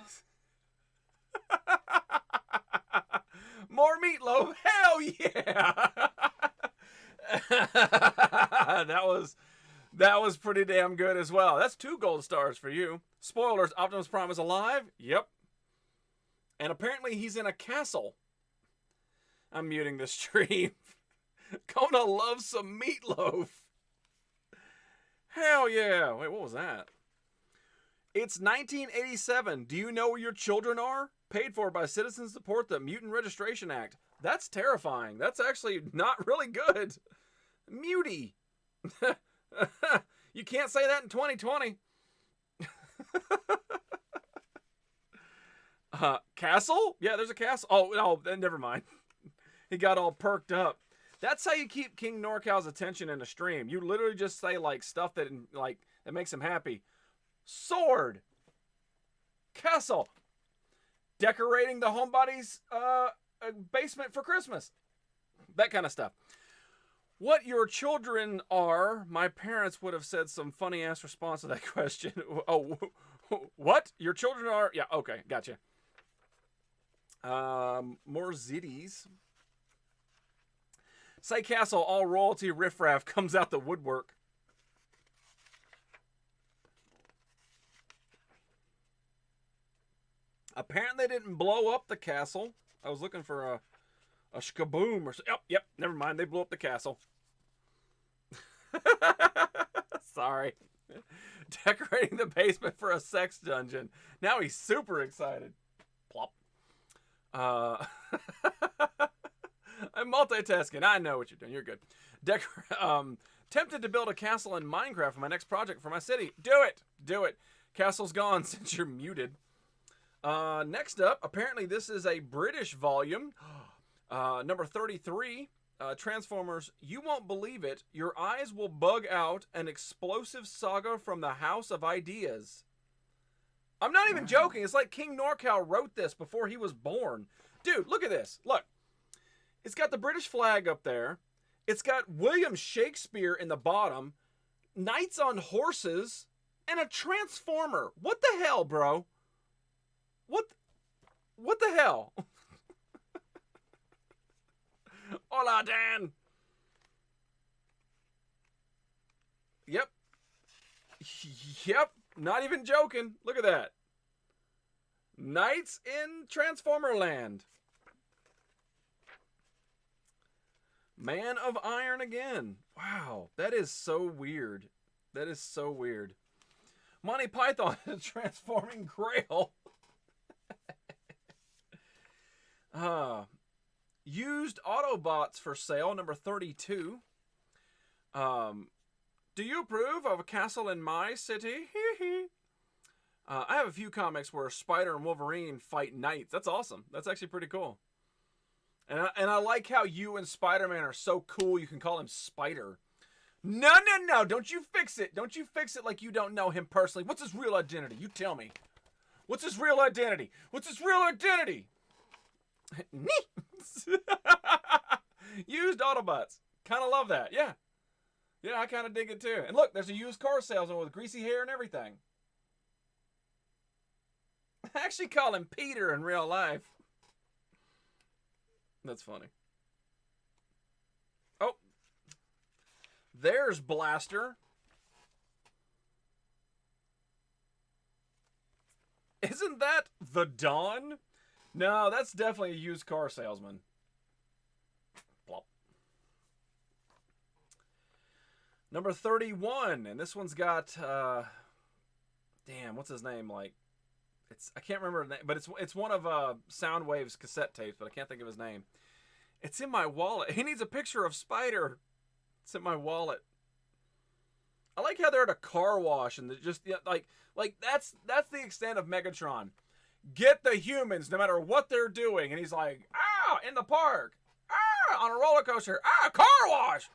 More Meatloaf. Hell yeah. That was pretty damn good as well. That's 2 gold stars for you. Spoilers, Optimus Prime is alive? Yep. And apparently he's in a castle. I'm muting the stream. Gonna love some Meatloaf. Hell yeah. Wait, what was that? It's 1987. Do you know where your children are? Paid for by citizens support the Mutant Registration Act. That's terrifying. That's actually not really good. Mutie. You can't say that in 2020. Castle? Yeah, there's a castle. Oh, no, never mind. He got all perked up. That's how you keep King NorCal's attention in a stream. You literally just say like stuff that makes him happy. Sword. Castle. Decorating the homebody's basement for Christmas. That kind of stuff. What your children are, my parents would have said some funny ass response to that question. Oh, what? Your children are? Yeah, okay, gotcha. More zitties. Say Castle, all royalty riffraff comes out the woodwork. Apparently they didn't blow up the castle. I was looking for a shkaboom or something. Yep, never mind. They blew up the castle. Sorry. Decorating the basement for a sex dungeon. Now he's super excited. Plop. I'm multitasking. I know what you're doing. You're good. Tempted to build a castle in Minecraft for my next project for my city. Do it. Do it. Castle's gone since you're muted. Next up, apparently this is a British volume. Number 33. Transformers, you won't believe it. Your eyes will bug out, an explosive saga from the House of Ideas. I'm not even joking. It's like King NorCal wrote this before he was born. Dude, look at this. Look. It's got the British flag up there. It's got William Shakespeare in the bottom. Knights on horses. And a transformer. What the hell, bro? What the hell? Hola, Dan. Yep. Yep. Not even joking. Look at that. Knights in Transformer Land. Man of Iron again. Wow. That is so weird. That is so weird. Monty Python transforming Grail. Used Autobots for sale, number 32. Do you approve of a castle in my city? I have a few comics where Spider and Wolverine fight knights. That's awesome. That's actually pretty cool. And I like how you and Spider-Man are so cool you can call him Spider. No. Don't you fix it. Don't you fix it like you don't know him personally. What's his real identity? You tell me. What's his real identity? What's his real identity? Used Autobots. Kind of love that. Yeah. Yeah, I kind of dig it too. And look, there's a used car salesman with greasy hair and everything. I actually call him Peter in real life. That's funny. Oh. There's Blaster. Isn't that the Dawn? No, that's definitely a used car salesman. Plop. Number 31, and this one's got damn, what's his name? Like, I can't remember the name, but it's one of Soundwave's cassette tapes, but I can't think of his name. It's in my wallet. He needs a picture of Spider. It's in my wallet. I like how they're at a car wash and just like that's the extent of Megatron. Get the humans no matter what they're doing, and he's like, in the park, on a roller coaster, car wash.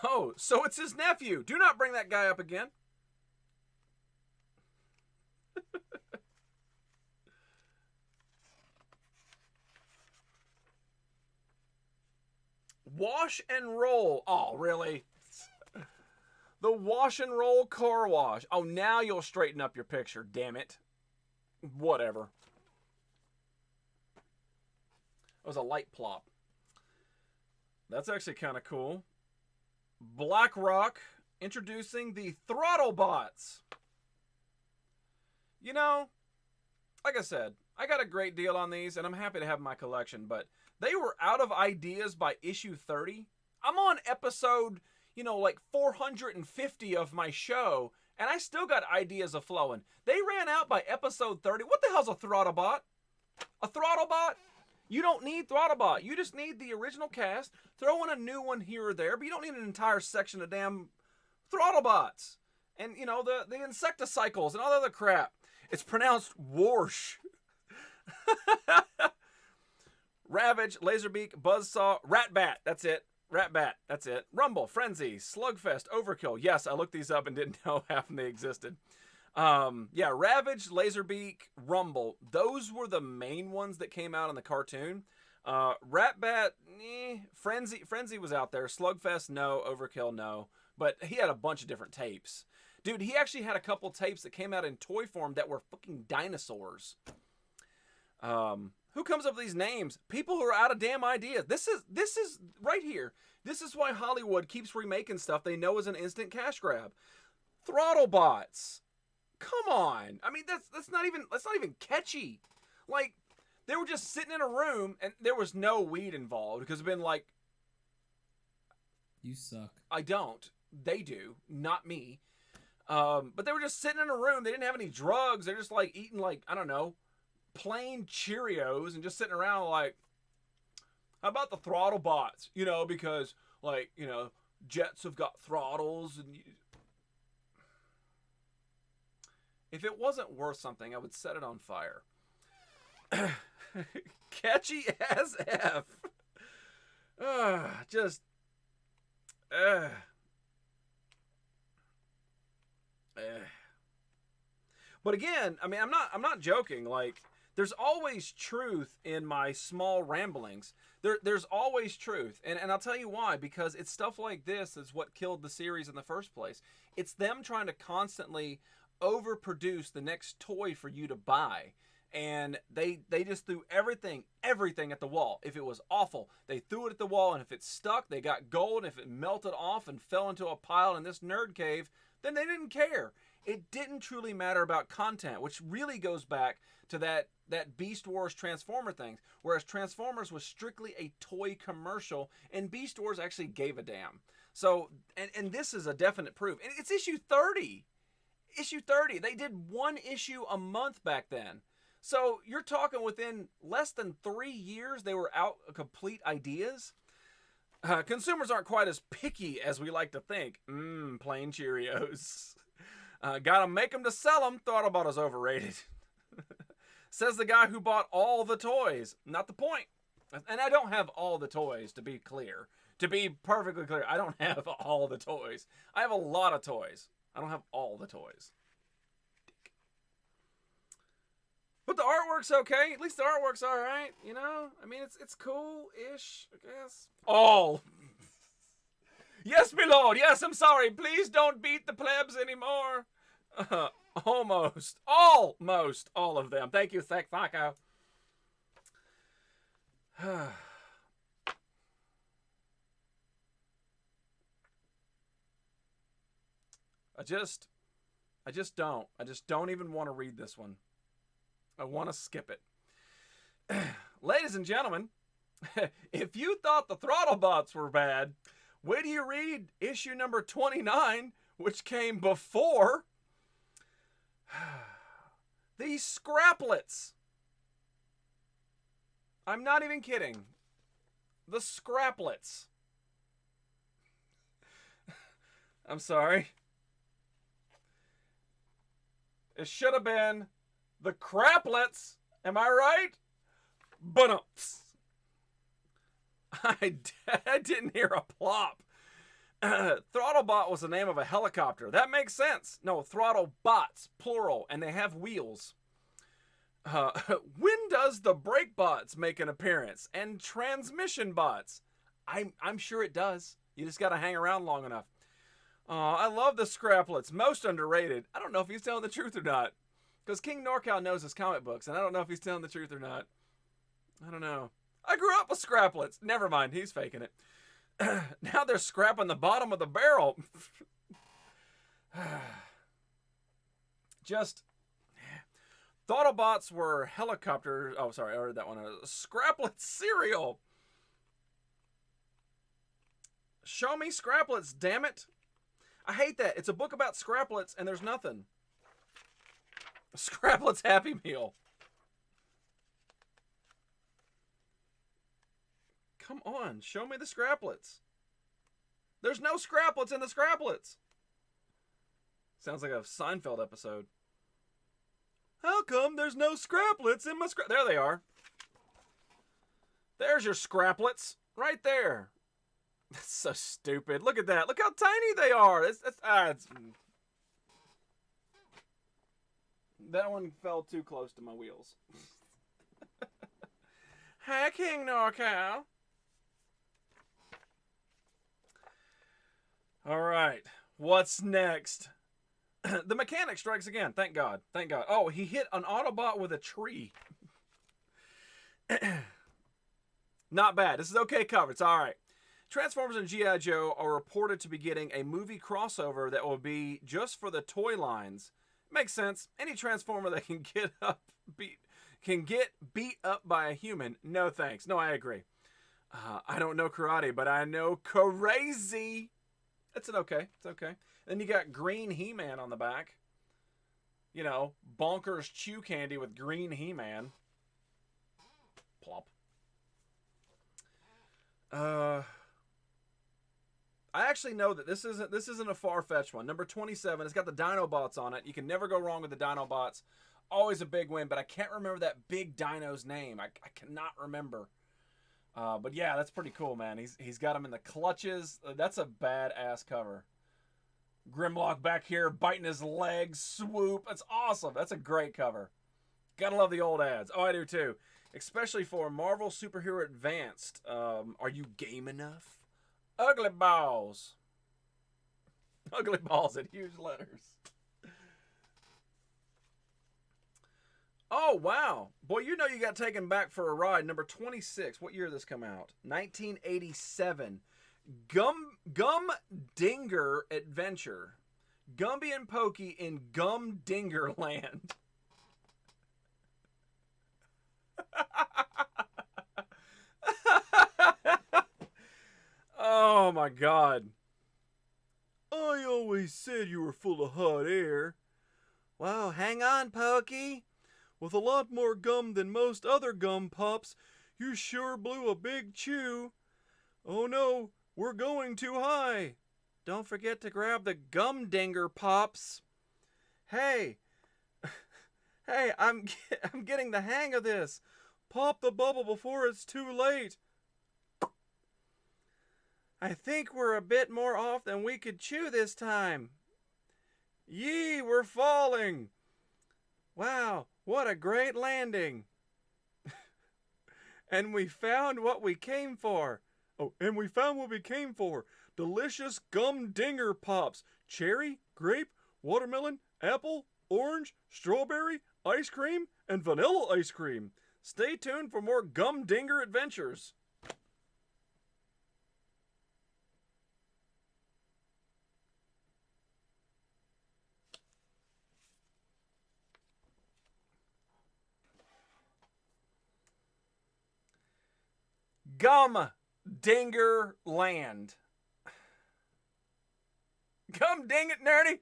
Oh, so it's his nephew. Do not bring that guy up again. Wash and roll. Oh, really? The wash and roll car wash. Oh, now you'll straighten up your picture, damn it. Whatever. It was a light plop. That's actually kind of cool. BlackRock introducing the Throttle Bots. You know, like I said, I got a great deal on these, and I'm happy to have my collection, but they were out of ideas by issue 30. I'm on episode, like 450 of my show, and I still got ideas of flowing. They ran out by episode 30. What the hell's a Throttle Bot? A Throttle Bot? You don't need Throttle Bot. You just need the original cast. Throw in a new one here or there, but you don't need an entire section of damn Throttle Bots. And, the Insecticycles and all the other crap. It's pronounced Warsh. Ravage, Laserbeak, Buzzsaw, Ratbat. That's it. Ratbat. That's it. Rumble, Frenzy, Slugfest, Overkill. Yes, I looked these up and didn't know half of them they existed. Yeah, Ravage, Laserbeak, Rumble. Those were the main ones that came out in the cartoon. Ratbat, Frenzy was out there. Slugfest, no. Overkill, no. But he had a bunch of different tapes. Dude, he actually had a couple tapes that came out in toy form that were fucking dinosaurs. Who comes up with these names? People who are out of damn ideas. This is right here. This is why Hollywood keeps remaking stuff they know is an instant cash grab. Throttle Bots. Come on. I mean, that's not even catchy. Like, they were just sitting in a room and there was no weed involved because it's been like, You suck. I don't. They do, not me. But they were just sitting in a room. They didn't have any drugs. They're just like eating I don't know, plain Cheerios and just sitting around like, how about the Throttle Bots? Because jets have got throttles and if it wasn't worth something, I would set it on fire. Catchy as F. But again, I mean, I'm not joking. Like, there's always truth in my small ramblings. There's always truth. And I'll tell you why. Because it's stuff like this is what killed the series in the first place. It's them trying to constantly overproduce the next toy for you to buy. and they just threw everything at the wall. If it was awful, they threw it at the wall, and if it stuck, they got gold. If it melted off and fell into a pile in this nerd cave, then they didn't care. It didn't truly matter about content, which really goes back to that Beast Wars Transformer thing, whereas Transformers was strictly a toy commercial, and Beast Wars actually gave a damn. So, and this is a definite proof. And it's issue 30. Issue 30. They did one issue a month back then. So you're talking within less than 3 years, they were out of complete ideas. Consumers aren't quite as picky as we like to think. Plain Cheerios. Gotta make them to sell them. Throttlebot is overrated. Says the guy who bought all the toys. Not the point. And I don't have all the toys, to be clear. To be perfectly clear, I don't have all the toys. I have a lot of toys. I don't have all the toys. But the artwork's okay. At least the artwork's all right, you know? I mean, it's cool-ish, I guess. All. Yes, my lord. Yes, I'm sorry. Please don't beat the plebs anymore. Almost. Almost all of them. Thank you, Thek Thaco. I just don't even want to read this one. I want to skip it. Ladies and gentlemen, if you thought the Throttlebots were bad, wait till you read issue number 29, which came before the Scraplets. I'm not even kidding. The Scraplets. I'm sorry. It should have been the Craplets. Am I right? But I didn't hear a plop. Throttlebot was the name of a helicopter. That makes sense. No, Throttlebots, plural, and they have wheels. When does the brake bots make an appearance? And transmission bots? I'm sure it does. You just got to hang around long enough. I love the Scraplets. Most underrated. I don't know if he's telling the truth or not. Because King Norcal knows his comic books, and I don't know if he's telling the truth or not. I don't know. I grew up with Scraplets. Never mind, he's faking it. Now they're scrapping the bottom of the barrel. Just... Throttlebots were helicopters. Oh, sorry, I heard that one. Scraplet cereal. Show me Scraplets, damn it. I hate that. It's a book about Scraplets and there's nothing. Scraplets Happy Meal. Come on, show me the Scraplets. There's no Scraplets in the Scraplets. Sounds like a Seinfeld episode. How come there's no Scraplets in my There they are. There's your Scraplets. Right there. That's so stupid. Look at that. Look how tiny they are. That one fell too close to my wheels. Hey, King Norcal. All right. What's next? The mechanic strikes again. Thank God. Thank God. Oh, he hit an Autobot with a tree. Not bad. This is okay cover. It's all right. Transformers and G.I. Joe are reported to be getting a movie crossover that will be just for the toy lines. Makes sense. Any Transformer that can get beat up by a human. No thanks. No, I agree. I don't know karate, but I know crazy. It's okay. It's okay. Then you got green He-Man on the back. You know, bonkers chew candy with green He-Man. Plop. I actually know that this isn't a far-fetched one. Number 27. It's got the Dinobots on it. You can never go wrong with the Dinobots. Always a big win, but I can't remember that big dino's name. I cannot remember. But yeah, that's pretty cool, man. He's got him in the clutches. That's a badass cover. Grimlock back here biting his legs. Swoop. That's awesome. That's a great cover. Gotta love the old ads. Oh, I do too. Especially for Marvel Superhero Advanced. Are you game enough? Ugly balls. Ugly balls in huge letters. Oh, Oh, wow. Boy, you know you got taken back for a ride. Number 26. What year did this come out? 1987. Gum Dinger Adventure. Gumby and Pokey in Gum Dinger Land. Oh my God. I always said you were full of hot air. Well, hang on, Pokey. With a lot more gum than most other gum pups, you sure blew a big chew. Oh no, we're going too high. Don't forget to grab the gum dinger, Pops. Hey, hey, I'm getting the hang of this. Pop the bubble before it's too late. I think we're a bit more off than we could chew this time. Yee, we're falling. Wow, what a great landing. And we found what we came for. Oh, and we found what we came for. Delicious gum dinger pops. Cherry, grape, watermelon, apple, orange, strawberry, ice cream, and vanilla ice cream. Stay tuned for more gum dinger adventures. Gum Dinger Land. Gum ding it, nerdy.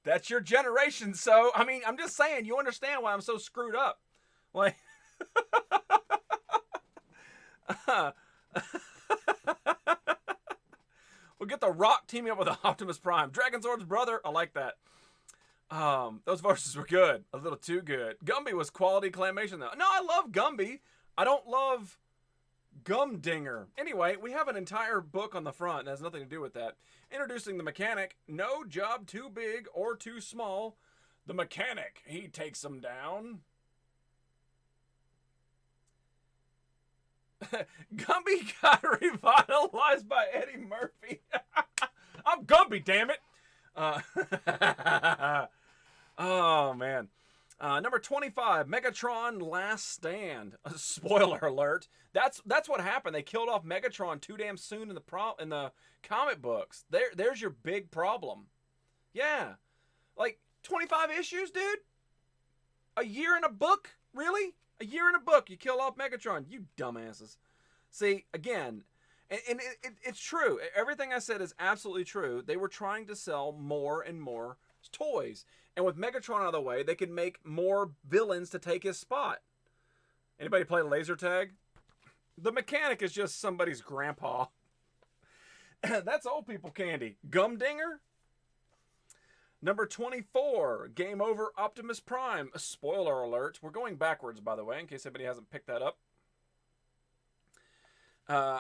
That's your generation, so, I mean, I'm just saying, you understand why I'm so screwed up. Like, we'll get The Rock teaming up with Optimus Prime. Dragonzord's brother, I like that. Those verses were good. A little too good. Gumby was quality claymation, though. No, I love Gumby. I don't love Gum Dinger. Anyway, we have an entire book on the front that has nothing to do with that. Introducing the mechanic. No job too big or too small. The mechanic, he takes them down. Gumby got revitalized by Eddie Murphy. I'm Gumby, damn it. Oh, man. Number 25, Megatron Last Stand. Spoiler alert. That's what happened. They killed off Megatron too damn soon in the comic books. There's your big problem. Yeah. Like 25 issues, dude? A year in a book? Really? A year in a book, you kill off Megatron. You dumbasses. See, again, and it's true. Everything I said is absolutely true. They were trying to sell more and more toys. And with Megatron out of the way, they could make more villains to take his spot. Anybody play laser tag? The mechanic is just somebody's grandpa. That's old people candy. Gumdinger? Number 24, Game Over Optimus Prime. Spoiler alert. We're going backwards, by the way, in case anybody hasn't picked that up.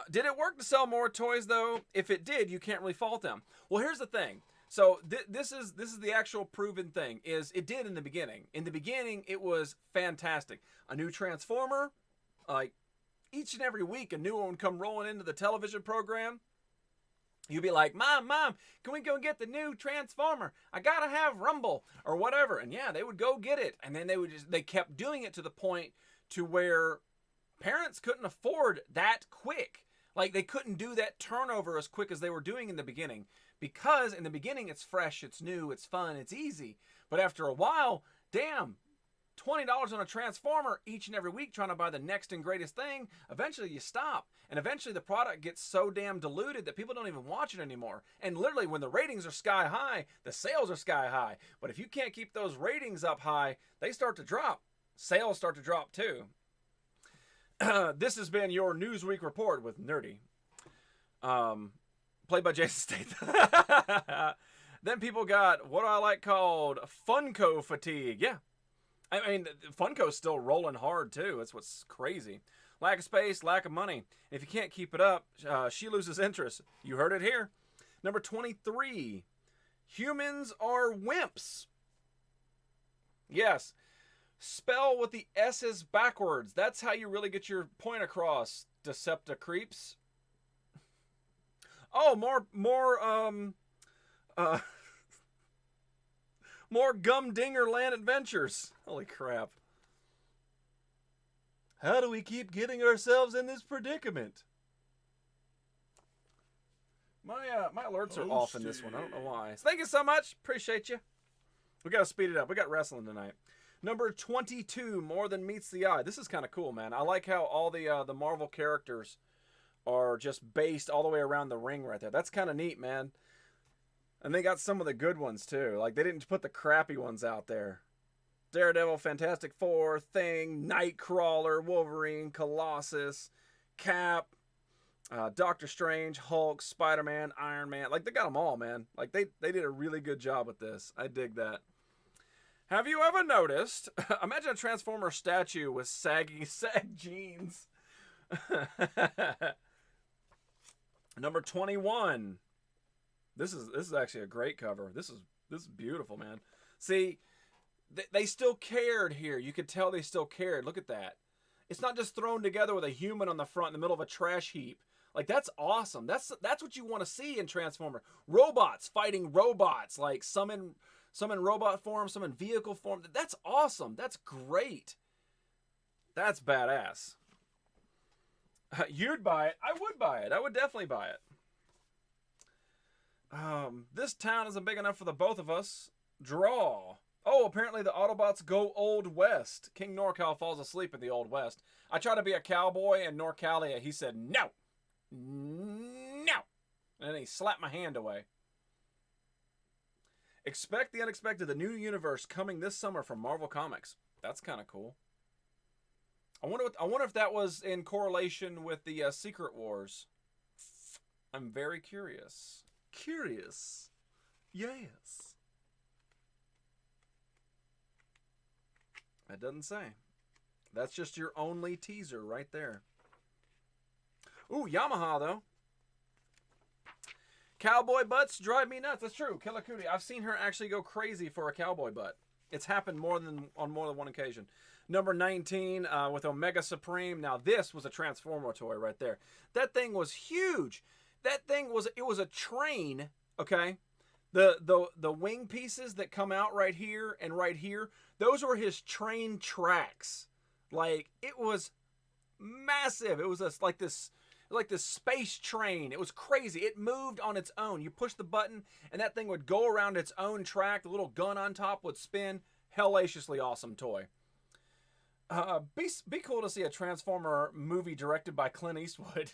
Did it work to sell more toys, though? If it did, you can't really fault them. Well, here's the thing. So this is the actual proven thing, is it did in the beginning. In the beginning, it was fantastic. A new Transformer, like each and every week, a new one would come rolling into the television program. You'd be like, Mom, can we go get the new Transformer? I gotta have Rumble or whatever. And yeah, they would go get it. And then they kept doing it to the point to where parents couldn't afford that quick. Like they couldn't do that turnover as quick as they were doing in the beginning. Because in the beginning, it's fresh, it's new, it's fun, it's easy. But after a while, damn, $20 on a Transformer each and every week trying to buy the next and greatest thing, eventually you stop. And eventually the product gets so damn diluted that people don't even watch it anymore. And literally when the ratings are sky high, the sales are sky high. But if you can't keep those ratings up high, they start to drop. Sales start to drop too. This has been your Newsweek report with Nerdy. Played by Jason Statham. Then people got what I like called Funko fatigue. Yeah. I mean, Funko's still rolling hard, too. That's what's crazy. Lack of space, lack of money. If you can't keep it up, she loses interest. You heard it here. Number 23. Humans are wimps. Yes. Spell with the S's backwards. That's how you really get your point across, Decepticreeps. Oh, more More Gumdinger Land adventures. Holy crap. How do we keep getting ourselves in this predicament? My alerts are off in this one. I don't know why. Thank you so much. Appreciate you. We got to speed it up. We got wrestling tonight. Number 22, More Than Meets the Eye. This is kind of cool, man. I like how all the Marvel characters are just based all the way around the ring right there. That's kind of neat, man. And they got some of the good ones, too. Like, they didn't put the crappy ones out there. Daredevil, Fantastic Four, Thing, Nightcrawler, Wolverine, Colossus, Cap, Doctor Strange, Hulk, Spider-Man, Iron Man. Like, they got them all, man. Like, they did a really good job with this. I dig that. Have you ever noticed, imagine a Transformer statue with sag jeans. Number 21. This is actually a great cover. This is beautiful, man. See, they still cared here. You could tell they still cared. Look at that. It's not just thrown together with a human on the front in the middle of a trash heap. Like, that's awesome. That's what you want to see in Transformer. Robots fighting robots. Like, some in robot form, some in vehicle form. That's awesome. That's great. That's badass. You'd buy it. I would buy it. I would definitely buy it. This town isn't big enough for the both of us. Draw. Oh, apparently the Autobots go Old West. King NorCal falls asleep in the Old West. I try to be a cowboy, and Norcalia, he said, no. No. And then he slapped my hand away. Expect the unexpected, the new universe coming this summer from Marvel Comics. That's kind of cool. I wonder if that was in correlation with the Secret Wars. I'm very curious. Curious. Yes. That doesn't say. That's just your only teaser right there. Ooh, Yamaha, though. Cowboy butts drive me nuts. That's true. Killer Cootie. I've seen her actually go crazy for a cowboy butt. It's happened on more than one occasion. Number 19 with Omega Supreme. Now, this was a Transformer toy right there. That thing was huge. That thing was a train, okay? The wing pieces that come out right here and right here, those were his train tracks. Like, it was massive. It was like this space train. It was crazy. It moved on its own. You push the button and that thing would go around its own track. The little gun on top would spin. Hellaciously awesome toy. Be cool to see a Transformer movie directed by Clint Eastwood.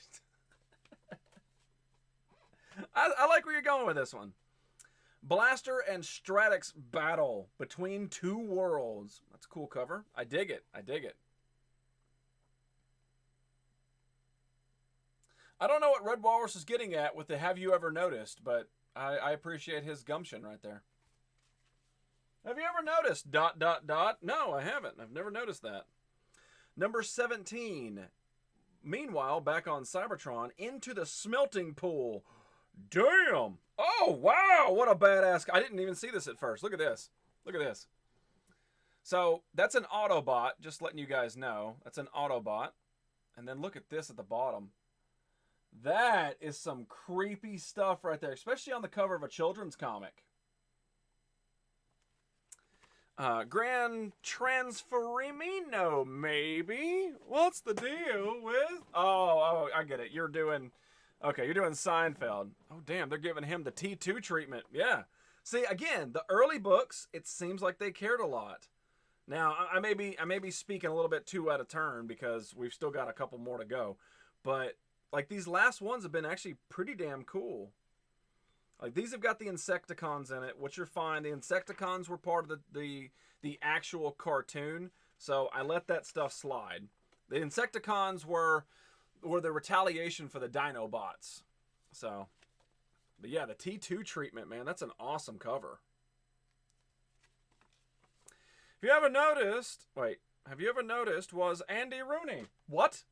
I like where you're going with this one. Blaster and Stratix battle between two worlds. That's a cool cover. I dig it. I dig it. I don't know what Red Walrus is getting at with the have you ever noticed, but I appreciate his gumption right there. Have you ever noticed ... No, I haven't. I've never noticed that. Number 17. Meanwhile, back on Cybertron, into the smelting pool. Damn! Oh, wow! What a badass... I didn't even see this at first. Look at this. Look at this. So, that's an Autobot, just letting you guys know. That's an Autobot. And then look at this at the bottom. That is some creepy stuff right there, especially on the cover of a children's comic. Grand Transferimino, maybe? What's the deal with... Oh, I get it. You're doing Seinfeld. Oh, damn, they're giving him the T2 treatment. Yeah. See, again, the early books, it seems like they cared a lot. Now, I may be speaking a little bit too out of turn because we've still got a couple more to go. But, like, these last ones have been actually pretty damn cool. Like, these have got the Insecticons in it, which are fine. The Insecticons were part of the actual cartoon, so I let that stuff slide. The Insecticons were the retaliation for the Dinobots. So, but yeah, the T2 treatment, man, that's an awesome cover. Have you ever noticed was Andy Rooney? What?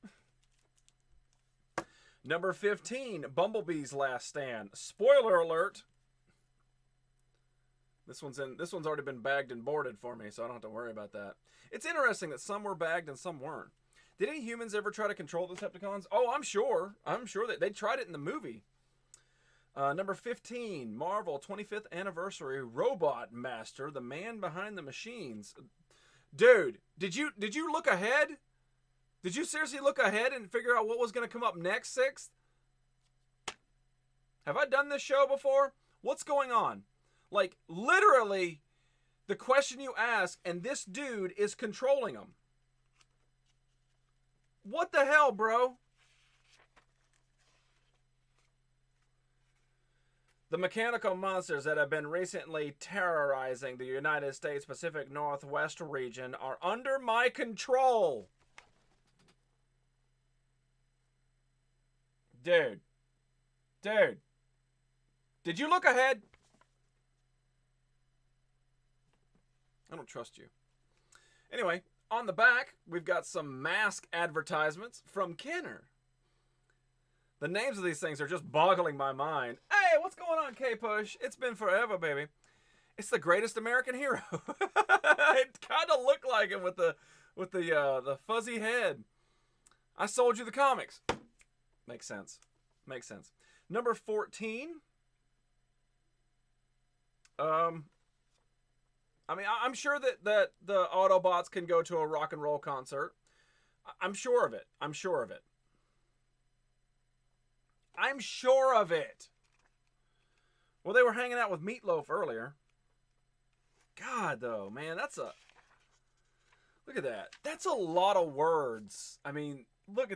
Number 15, Bumblebee's Last Stand. Spoiler alert. This one's already been bagged and boarded for me, so I don't have to worry about that. It's interesting that some were bagged and some weren't. Did any humans ever try to control the Decepticons? Oh, I'm sure. I'm sure that they tried it in the movie. Number 15, Marvel 25th Anniversary Robot Master, the man behind the machines. Dude, did you look ahead? Did you seriously look ahead and figure out what was going to come up next, 6th? Have I done this show before? What's going on? Like, literally, the question you ask, and this dude is controlling them. What the hell, bro? The mechanical monsters that have been recently terrorizing the United States Pacific Northwest region are under my control. Dude. Did you look ahead? I don't trust you. Anyway, on the back, we've got some mask advertisements from Kenner. The names of these things are just boggling my mind. Hey, what's going on, K-Push? It's been forever, baby. It's the greatest American hero. It kind of looked like him with the fuzzy head. I sold you the comics. Makes sense. Number 14. I mean, I'm sure that the Autobots can go to a rock and roll concert. I'm sure of it. Well, they were hanging out with Meatloaf earlier. God, though, man, look at that. That's a lot of words. I mean,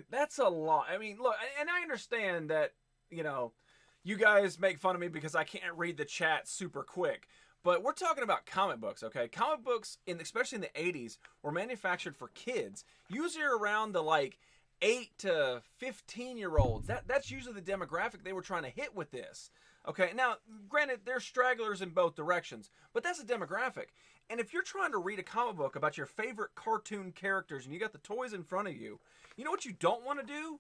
that's a lot. I mean, look, and I understand that, you guys make fun of me because I can't read the chat super quick. But we're talking about comic books, okay? Comic books, especially in the 80s, were manufactured for kids. Usually around the, 8 to 15-year-olds. That's usually the demographic they were trying to hit with this. Okay, now, granted, there's stragglers in both directions, but that's a demographic. And if you're trying to read a comic book about your favorite cartoon characters and you got the toys in front of you, you know what you don't want to do?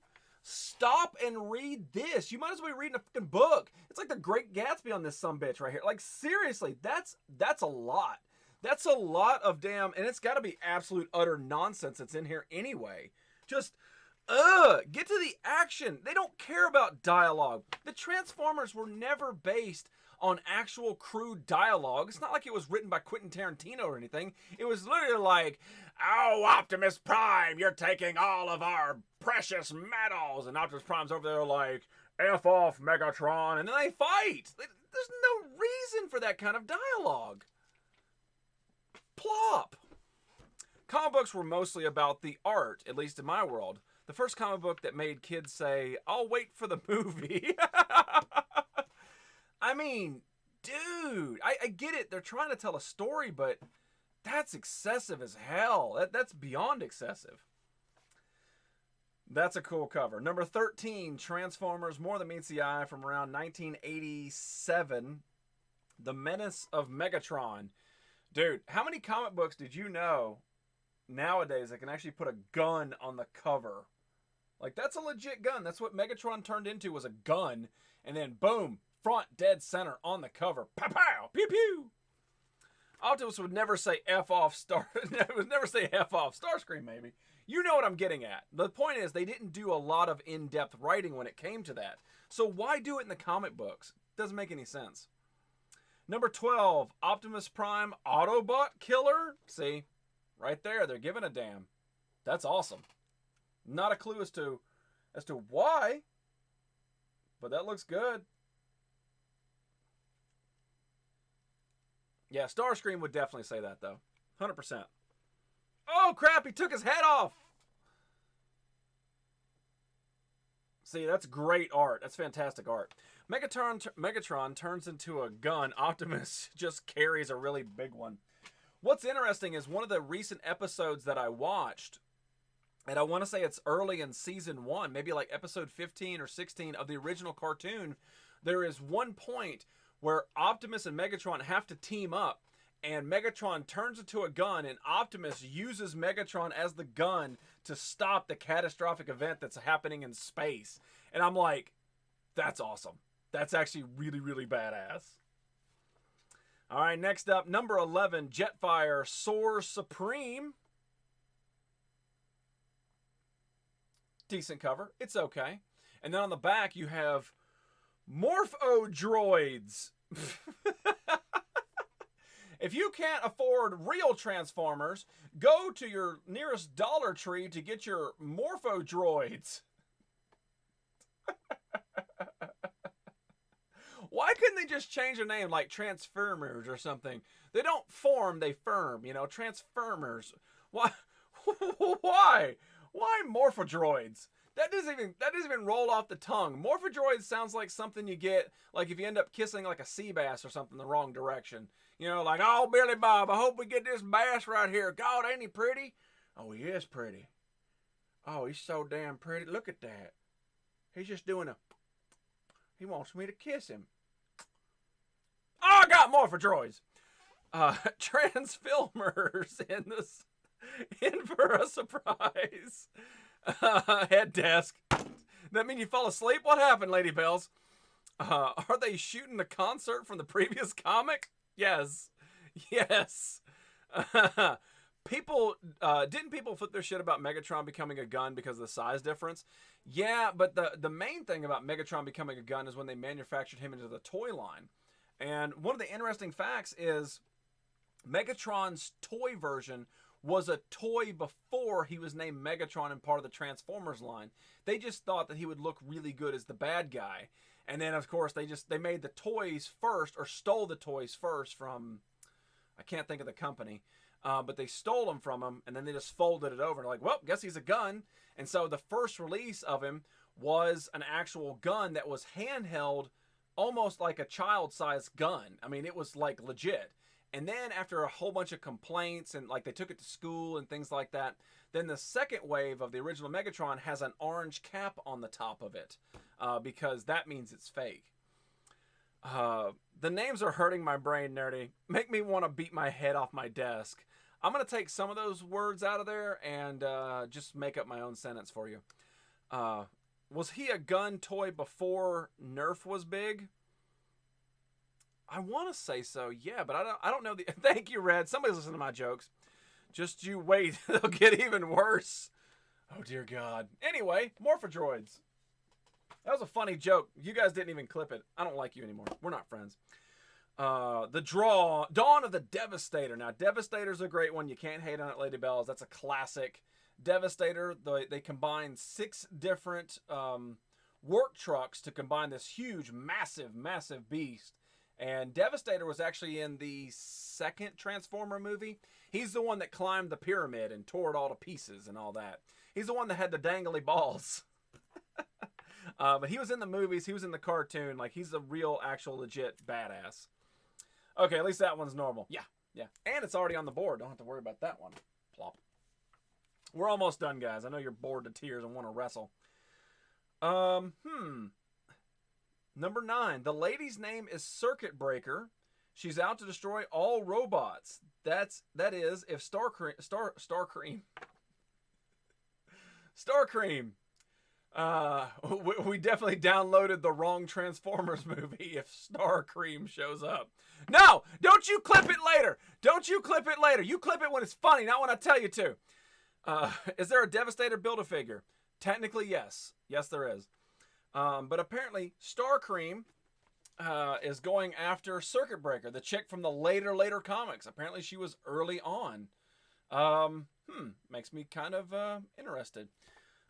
Stop and read this. You might as well be reading a fucking book. It's like the Great Gatsby on this sumbitch right here. Like, seriously, that's a lot. That's a lot of damn, and it's got to be absolute utter nonsense that's in here anyway. Just, get to the action. They don't care about dialogue. The Transformers were never based on actual crude dialogue. It's not like it was written by Quentin Tarantino or anything. It was literally like, "Oh, Optimus Prime, you're taking all of our precious metals." And Optimus Prime's over there like, "F off, Megatron." And then they fight. There's no reason for that kind of dialogue. Plop. Comic books were mostly about the art, at least in my world. The first comic book that made kids say, "I'll wait for the movie." I mean, dude, I get it. They're trying to tell a story, but that's excessive as hell. That's beyond excessive. That's a cool cover. Number 13, Transformers More Than Meets the Eye from around 1987. The Menace of Megatron. Dude, how many comic books did you know nowadays that can actually put a gun on the cover? Like, that's a legit gun. That's what Megatron turned into, was a gun. And then, boom, front dead center on the cover. Pow, pow, pew, pew. Optimus would never say F off Starscream, maybe. You know what I'm getting at. The point is, they didn't do a lot of in-depth writing when it came to that. So why do it in the comic books? Doesn't make any sense. Number 12, Optimus Prime Autobot Killer. See, right there, they're giving a damn. That's awesome. Not a clue as to why, but that looks good. Yeah, Starscream would definitely say that, though. 100%. Oh, crap, he took his head off! See, that's great art. That's fantastic art. Megatron turns into a gun. Optimus just carries a really big one. What's interesting is one of the recent episodes that I watched, and I want to say it's early in season 1, maybe like episode 15 or 16 of the original cartoon, there is one point where Optimus and Megatron have to team up, and Megatron turns into a gun, and Optimus uses Megatron as the gun to stop the catastrophic event that's happening in space. And I'm like, that's awesome. That's actually really, really badass. All right, next up, number 11, Jetfire Soar Supreme. Decent cover. It's okay. And then on the back, you have Morpho droids. If you can't afford real Transformers, go to your nearest Dollar Tree to get your Morpho droids. Why couldn't they just change their name like Transformers or something? They don't form, they firm, you know, Transformers. Why? Why? Why Morphodroids? That doesn't even roll off the tongue. Morphodroids sounds like something you get like if you end up kissing like a sea bass or something the wrong direction. You know, like, oh, Billy Bob, I hope we get this bass right here. God, ain't he pretty? Oh, he is pretty. Oh, he's so damn pretty. Look at that. He's just doing a... He wants me to kiss him. Oh, I got Morphodroids. Transfilmers in for a surprise. Head desk. That mean you fall asleep? What happened, Lady Bells? Are they shooting the concert from the previous comic? Yes. Yes. Didn't people flip their shit about Megatron becoming a gun because of the size difference? Yeah, but the main thing about Megatron becoming a gun is when they manufactured him into the toy line. And one of the interesting facts is Megatron's toy version was a toy before he was named Megatron and part of the Transformers line. They just thought that he would look really good as the bad guy. And then, of course, they made the toys first, or stole the toys first from, I can't think of the company, but they stole them from him, and then they just folded it over. And like, well, guess he's a gun. And so the first release of him was an actual gun that was handheld, almost like a child-sized gun. I mean, it was like legit. And then after a whole bunch of complaints and like they took it to school and things like that, then the second wave of the original Megatron has an orange cap on the top of it because that means it's fake. The names are hurting my brain, Nerdy. Make me want to beat my head off my desk. I'm going to take some of those words out of there and just make up my own sentence for you. Was he a gun toy before Nerf was big? I want to say so, yeah, but I don't know the... Thank you, Red. Somebody's listening to my jokes. Just you wait. They'll get even worse. Oh, dear God. Anyway, Morphodroids. That was a funny joke. You guys didn't even clip it. I don't like you anymore. We're not friends. Dawn of the Devastator. Now, Devastator's a great one. You can't hate on it, Lady Bells. That's a classic. Devastator, they combined 6 different work trucks to combine this huge, massive beast. And Devastator was actually in the second Transformer movie. He's the one that climbed the pyramid and tore it all to pieces and all that. He's the one that had the dangly balls. But he was in the movies. He was in the cartoon. Like, he's a real, actual, legit badass. Okay, at least that one's normal. Yeah. And it's already on the board. Don't have to worry about that one. Plop. We're almost done, guys. I know you're bored to tears and want to wrestle. Number 9. The lady's name is Circuit Breaker. She's out to destroy all robots. That is if Starcream. We definitely downloaded the wrong Transformers movie if Starcream shows up. No! Don't you clip it later! Don't you clip it later! You clip it when it's funny, not when I tell you to. Is there a Devastator Build-A-Figure? Technically, yes. Yes, there is. But apparently, Starcream is going after Circuit Breaker, the chick from the later comics. Apparently, she was early on. Makes me kind of interested.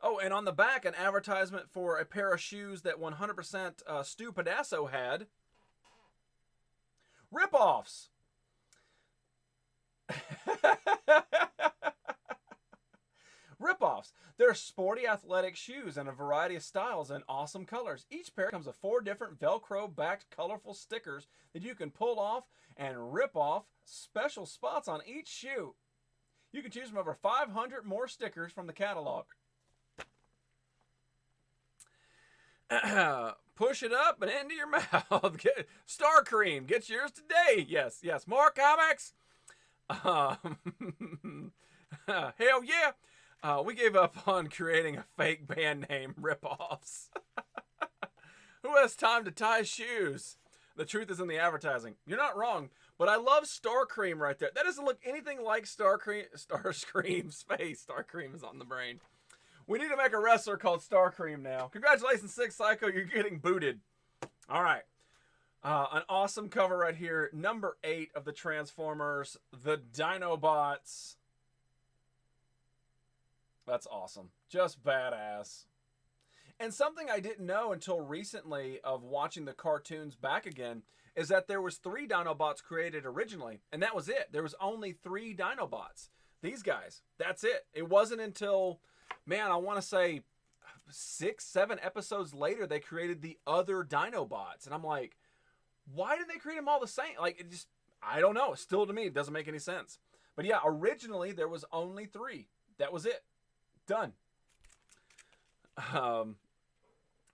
Oh, and on the back, an advertisement for a pair of shoes that 100% Stu Pedasso had. Rip-offs. Rip-offs. They're sporty athletic shoes in a variety of styles and awesome colors. Each pair comes with 4 different Velcro-backed colorful stickers that you can pull off and rip off special spots on each shoe. You can choose from over 500 more stickers from the catalog. Push it up and into your mouth. Starcream, get yours today. Yes. More comics. Hell yeah. We gave up on creating a fake band name ripoffs. Who has time to tie shoes? The truth is in the advertising. You're not wrong, but I love Starcream right there. That doesn't look anything like Starscream's face. Starcream is on the brain. We need to make a wrestler called Starcream now. Congratulations, Six Psycho. You're getting booted. All right. An awesome cover right here. Number 8 of the Transformers, the Dinobots. That's awesome. Just badass. And something I didn't know until recently of watching the cartoons back again is that there was 3 Dinobots created originally, and that was it. There was only 3 Dinobots. These guys. That's it. It wasn't until, man, I want to say 6, 7 episodes later they created the other Dinobots. And I'm like, why didn't they create them all the same? Like, it just, I don't know. Still to me, it doesn't make any sense. But yeah, originally there was only 3. That was it. Done.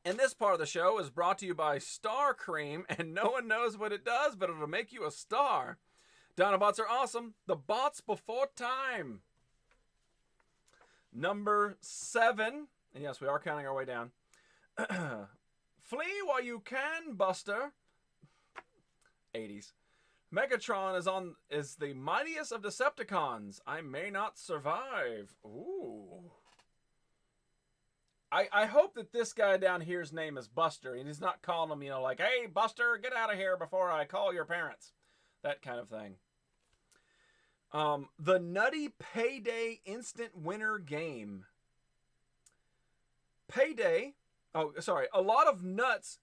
And this part of the show is brought to you by Star Cream, and no one knows what it does, but it'll make you a star. Dinobots are awesome. The bots before time. Number 7, and yes, we are counting our way down. Flee while you can, Buster. 80s. Megatron is the mightiest of Decepticons. I may not survive. Ooh. I hope that this guy down here's name is Buster, and he's not calling him, like, hey, Buster, get out of here before I call your parents. That kind of thing. The Nutty Payday Instant Winner Game. Payday. Oh, sorry. A lot of nuts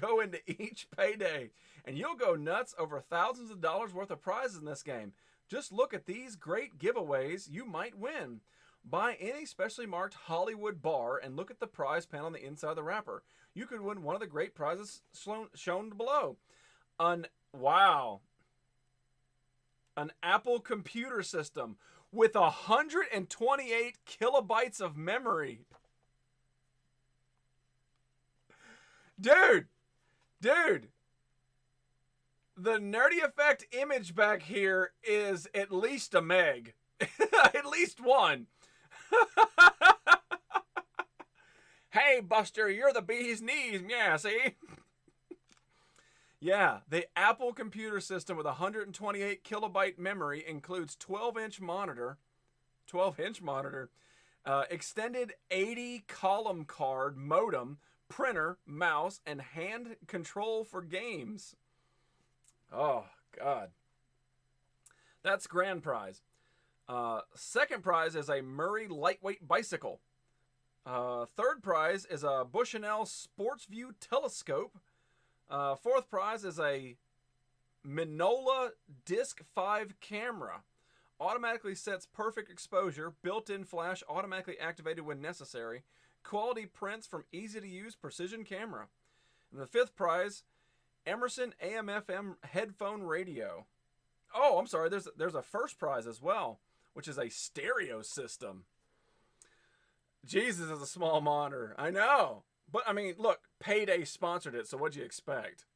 go into each payday, and you'll go nuts over thousands of dollars worth of prizes in this game. Just look at these great giveaways you might win. Buy any specially marked Hollywood bar and look at the prize panel on the inside of the wrapper. You could win one of the great prizes shown below. Wow. An Apple computer system with 128 kilobytes of memory. Dude. The Nerdy Effect image back here is at least a meg. At least one. Hey, Buster, you're the bee's knees. Yeah, see? Yeah, the Apple computer system with 128 kilobyte memory includes 12-inch monitor, extended 80 column card modem, printer, mouse, and hand control for games. Oh, God. That's grand prize. Second prize is a Murray lightweight bicycle. Third prize is a Bushnell Sportsview telescope. Fourth prize is a Minola Disc 5 camera. Automatically sets perfect exposure. Built-in flash automatically activated when necessary. Quality prints from easy-to-use precision camera. And the fifth prize, Emerson AM/FM headphone radio. Oh, I'm sorry. There's a first prize as well, which is a stereo system. Jesus is a small monitor. I know. But, I mean, look, Payday sponsored it, so what'd you expect?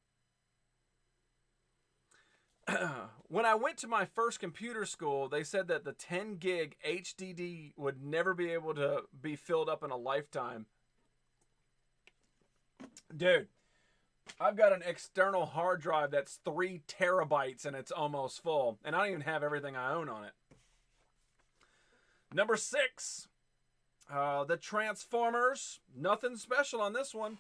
When I went to my first computer school, they said that the 10 gig HDD would never be able to be filled up in a lifetime. Dude, I've got an external hard drive that's 3 terabytes and it's almost full. And I don't even have everything I own on it. Number 6. The Transformers. Nothing special on this one.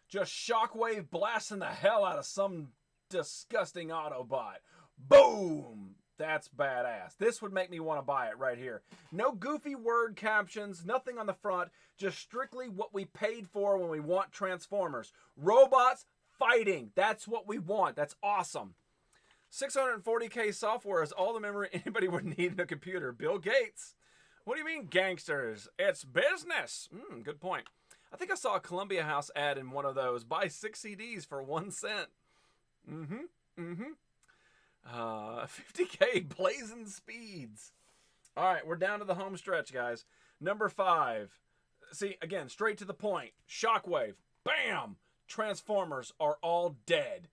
Just Shockwave blasting the hell out of some disgusting Autobot. Boom! That's badass. This would make me want to buy it right here. No goofy word captions, nothing on the front. Just strictly what we paid for when we want Transformers. Robots fighting. That's what we want. That's awesome. 640K software is all the memory anybody would need in a computer. Bill Gates. What do you mean, gangsters? It's business. Good point. I think I saw a Columbia House ad in one of those. Buy 6 CDs for 1 cent. 50K blazing speeds. All right, we're down to the home stretch, guys. Number 5. See, again, straight to the point. Shockwave. Bam! Transformers are all dead.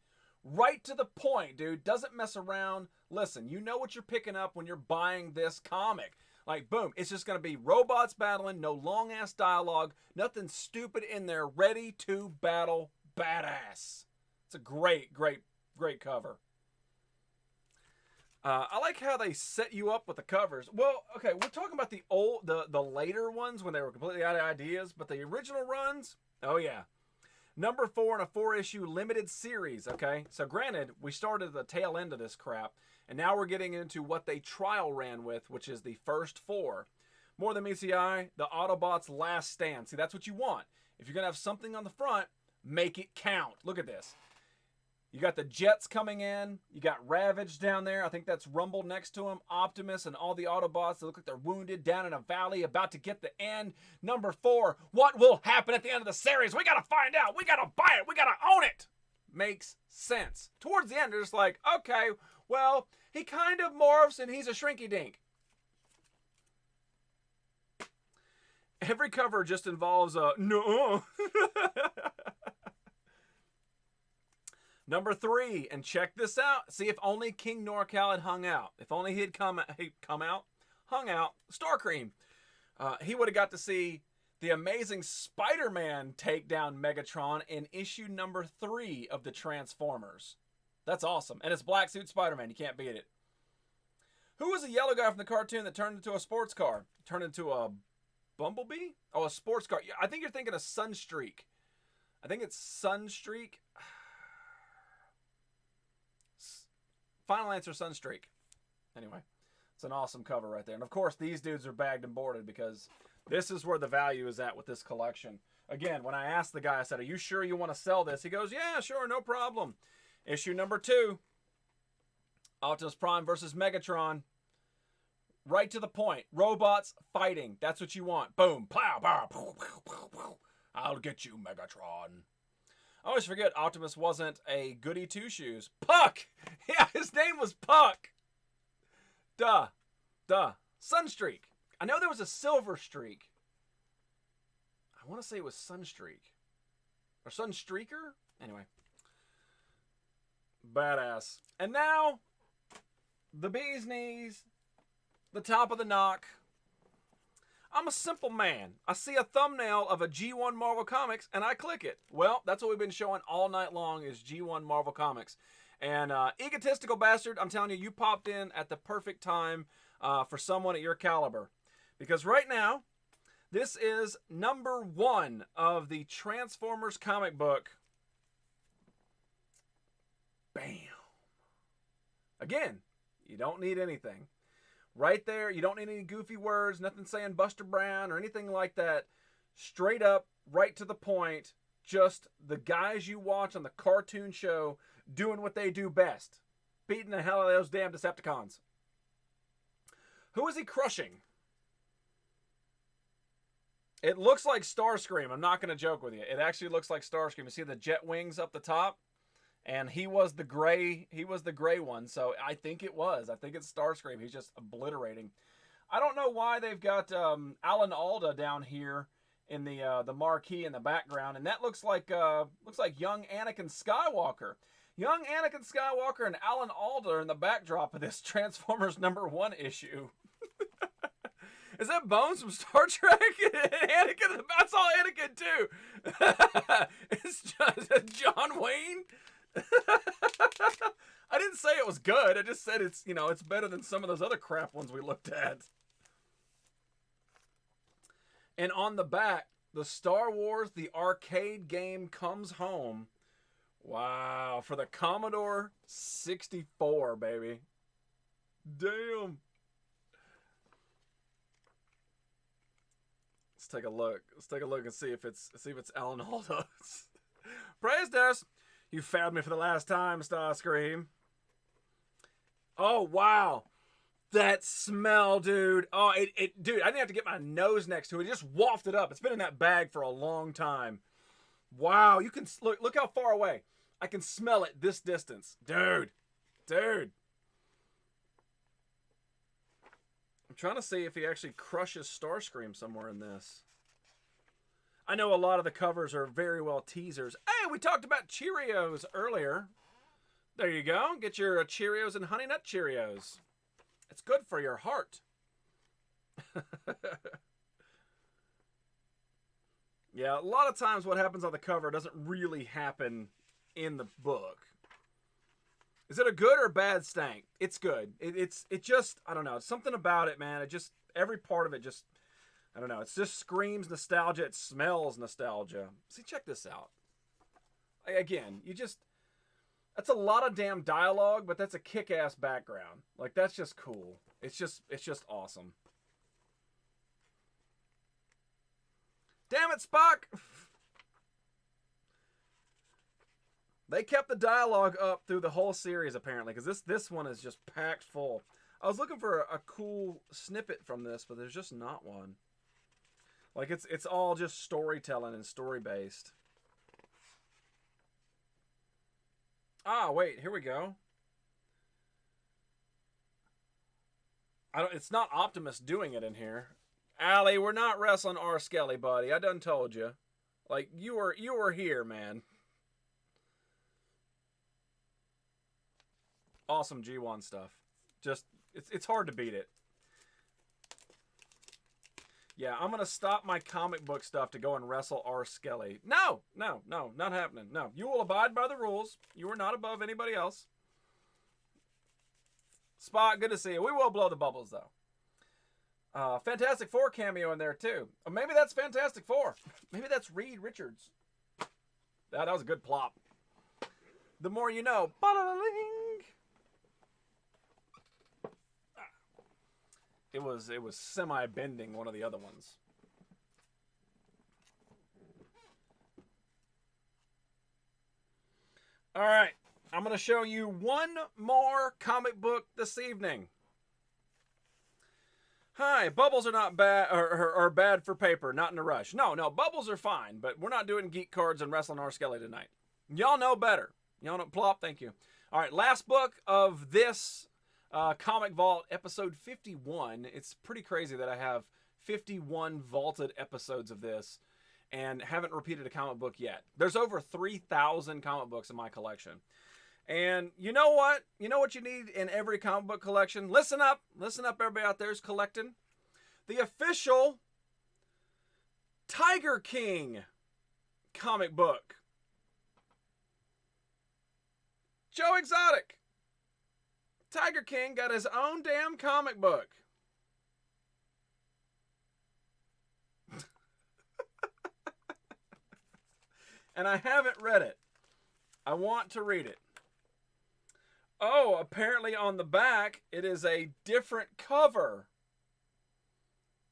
Right to the point, dude. Doesn't mess around. Listen, you know what you're picking up when you're buying this comic. Like, boom, it's just going to be robots battling, no long-ass dialogue, nothing stupid in there, ready to battle, badass. It's a great, great, great cover. I like how they set you up with the covers. Well, okay, we're talking about the later ones when they were completely out of ideas, but the original runs, oh yeah. Number 4 in a 4-issue limited series, okay? So granted, we started at the tail end of this crap, and now we're getting into what they trial ran with, which is the first 4. More Than Meets the Eye, the Autobots' Last Stand. See, that's what you want. If you're going to have something on the front, make it count. Look at this. You got the Jets coming in. You got Ravage down there. I think that's Rumble next to him. Optimus and all the Autobots that look like they're wounded down in a valley about to get the end. Number 4, what will happen at the end of the series? We got to find out. We got to buy it. We got to own it. Makes sense. Towards the end, they're just like, okay, well, he kind of morphs and he's a shrinky dink. Every cover just involves a no. Number 3, and check this out. See if only King NorCal had hung out. If only he'd hung out, Starscream. He would have got to see the amazing Spider-Man take down Megatron in issue number 3 of the Transformers. That's awesome. And it's Black Suit Spider-Man. You can't beat it. Who was the yellow guy from the cartoon that turned into a sports car? Turned into a Bumblebee? Oh, a sports car. I think you're thinking of Sunstreak. I think it's Sunstreak. Final answer, Sunstreak. Anyway, it's an awesome cover right there. And of course, these dudes are bagged and boarded because this is where the value is at with this collection. Again, when I asked the guy, I said, are you sure you want to sell this? He goes, yeah, sure, no problem. Issue number 2, Optimus Prime versus Megatron. Right to the point. Robots fighting. That's what you want. Boom. Pow, pow, pow, pow, pow, pow. I'll get you, Megatron. I always forget Optimus wasn't a goody two-shoes. Puck! Yeah, his name was Puck. Duh. Sunstreak. I know there was a Silver Streak. I want to say it was Sunstreak. Or Sunstreaker? Anyway. Badass. And now, the bee's knees. The top of the knock. I'm a simple man. I see a thumbnail of a G1 Marvel Comics and I click it. Well, that's what we've been showing all night long is G1 Marvel Comics. And egotistical bastard, I'm telling you, you popped in at the perfect time for someone at your caliber. Because right now, this is number 1 of the Transformers comic book. Bam. Again, you don't need anything. Right there, you don't need any goofy words, nothing saying Buster Brown or anything like that. Straight up, right to the point, just the guys you watch on the cartoon show doing what they do best. Beating the hell out of those damn Decepticons. Who is he crushing? It looks like Starscream. I'm not going to joke with you. It actually looks like Starscream. You see the jet wings up the top? And he was the gray one, so I think it was. I think it's Starscream. He's just obliterating. I don't know why they've got Alan Alda down here in the marquee in the background, and that looks like young Anakin Skywalker. Young Anakin Skywalker and Alan Alda are in the backdrop of this Transformers #1 issue. Is that Bones from Star Trek? Anakin, that's all Anakin too. It's just John Wayne. I didn't say it was good. I just said it's better than some of those other crap ones we looked at. And on the back, the Star Wars The Arcade Game Comes Home. Wow, for the Commodore 64, baby. Damn. Let's take a look. Let's take a look and see if it's Alan Alda. Praise Des. You failed me for the last time, Starscream. Oh, wow. That smell, dude. Oh, dude, I didn't have to get my nose next to it. It just wafted up. It's been in that bag for a long time. Wow, you can look how far away. I can smell it this distance. Dude. I'm trying to see if he actually crushes Starscream somewhere in this. I know a lot of the covers are very well teasers. Hey, we talked about Cheerios earlier. There you go. Get your Cheerios and Honey Nut Cheerios. It's good for your heart. Yeah, a lot of times what happens on the cover doesn't really happen in the book. Is it a good or bad stank? It's good. It just, I don't know. It's something about it, man. It just, every part of it just, I don't know. It just screams nostalgia. It smells nostalgia. See, check this out. Again, that's a lot of damn dialogue, but that's a kick-ass background. Like, that's just cool. It's just awesome. Damn it, Spock! They kept the dialogue up through the whole series, apparently, because this one is just packed full. I was looking for a cool snippet from this, but there's just not one. Like, it's all just storytelling and story-based. Ah, wait, here we go. It's not Optimus doing it in here. Allie, we're not wrestling R. Skelly, buddy. I done told you. Like, you were here, man. Awesome G1 stuff. Just, it's hard to beat it. Yeah, I'm going to stop my comic book stuff to go and wrestle R. Skelly. No, not happening. No, you will abide by the rules. You are not above anybody else. Spock, good to see you. We will blow the bubbles, though. Fantastic Four cameo in there, too. Or maybe that's Fantastic Four. Maybe that's Reed Richards. That was a good plop. The more you know. Ba-da-da-ling. It was semi-bending one of the other ones. All right. I'm going to show you one more comic book this evening. Hi, bubbles are not bad or bad for paper, not in a rush. No, bubbles are fine, but we're not doing geek cards and wrestling R. Skelly tonight. Y'all know better. Y'all know, plop, thank you. All right, last book of this Comic Vault, episode 51. It's pretty crazy that I have 51 vaulted episodes of this and haven't repeated a comic book yet. There's over 3,000 comic books in my collection. And you know what? You know what you need in every comic book collection? Listen up, everybody out there who's collecting. The official Tiger King comic book. Joe Exotic. Tiger King got his own damn comic book. And I haven't read it. I want to read it. Oh, apparently on the back, it is a different cover.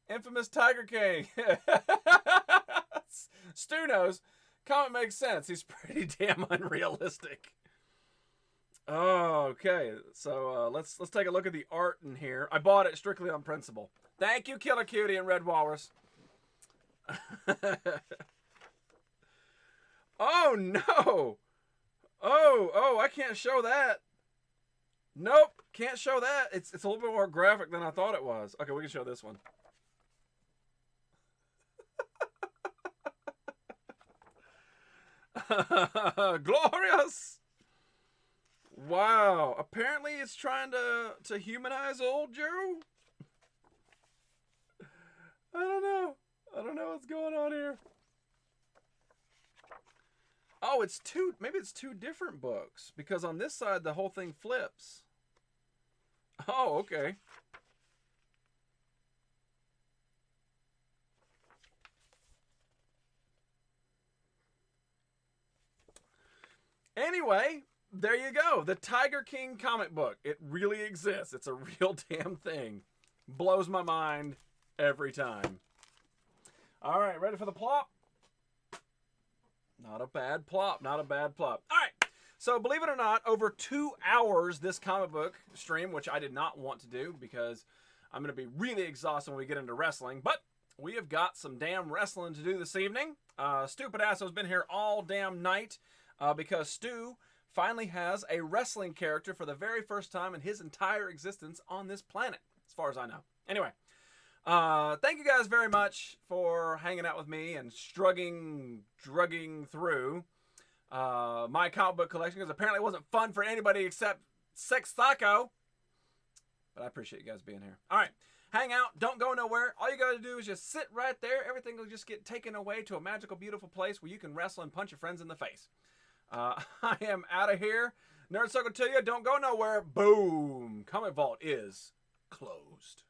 Infamous Tiger King. Stu knows. Comic makes sense. He's pretty damn unrealistic. Oh, okay. So let's take a look at the art in here. I bought it strictly on principle. Thank you, Killer Cutie and Red Walrus. Oh, no. Oh, I can't show that. Nope, can't show that. It's a little bit more graphic than I thought it was. Okay, we can show this one. Glorious! Wow, apparently it's trying to humanize old Joe. I don't know what's going on here. Oh, maybe it's two different books, because on this side the whole thing flips. Oh, okay. Anyway, there you go. The Tiger King comic book. It really exists. It's a real damn thing. Blows my mind every time. All right, ready for the plop? Not a bad plop. Not a bad plop. All right. So, believe it or not, over 2 hours this comic book stream, which I did not want to do because I'm going to be really exhausted when we get into wrestling. But we have got some damn wrestling to do this evening. Stupid Assho's been here all damn night because Stu finally has a wrestling character for the very first time in his entire existence on this planet, as far as I know. Anyway, thank you guys very much for hanging out with me and drugging through my comic book collection, because apparently it wasn't fun for anybody except Sex Thaco. But I appreciate you guys being here. All right, hang out. Don't go nowhere. All you got to do is just sit right there. Everything will just get taken away to a magical, beautiful place where you can wrestle and punch your friends in the face. I am out of here. Nerd Circle to you. Don't go nowhere. Boom. Comic Vault is closed.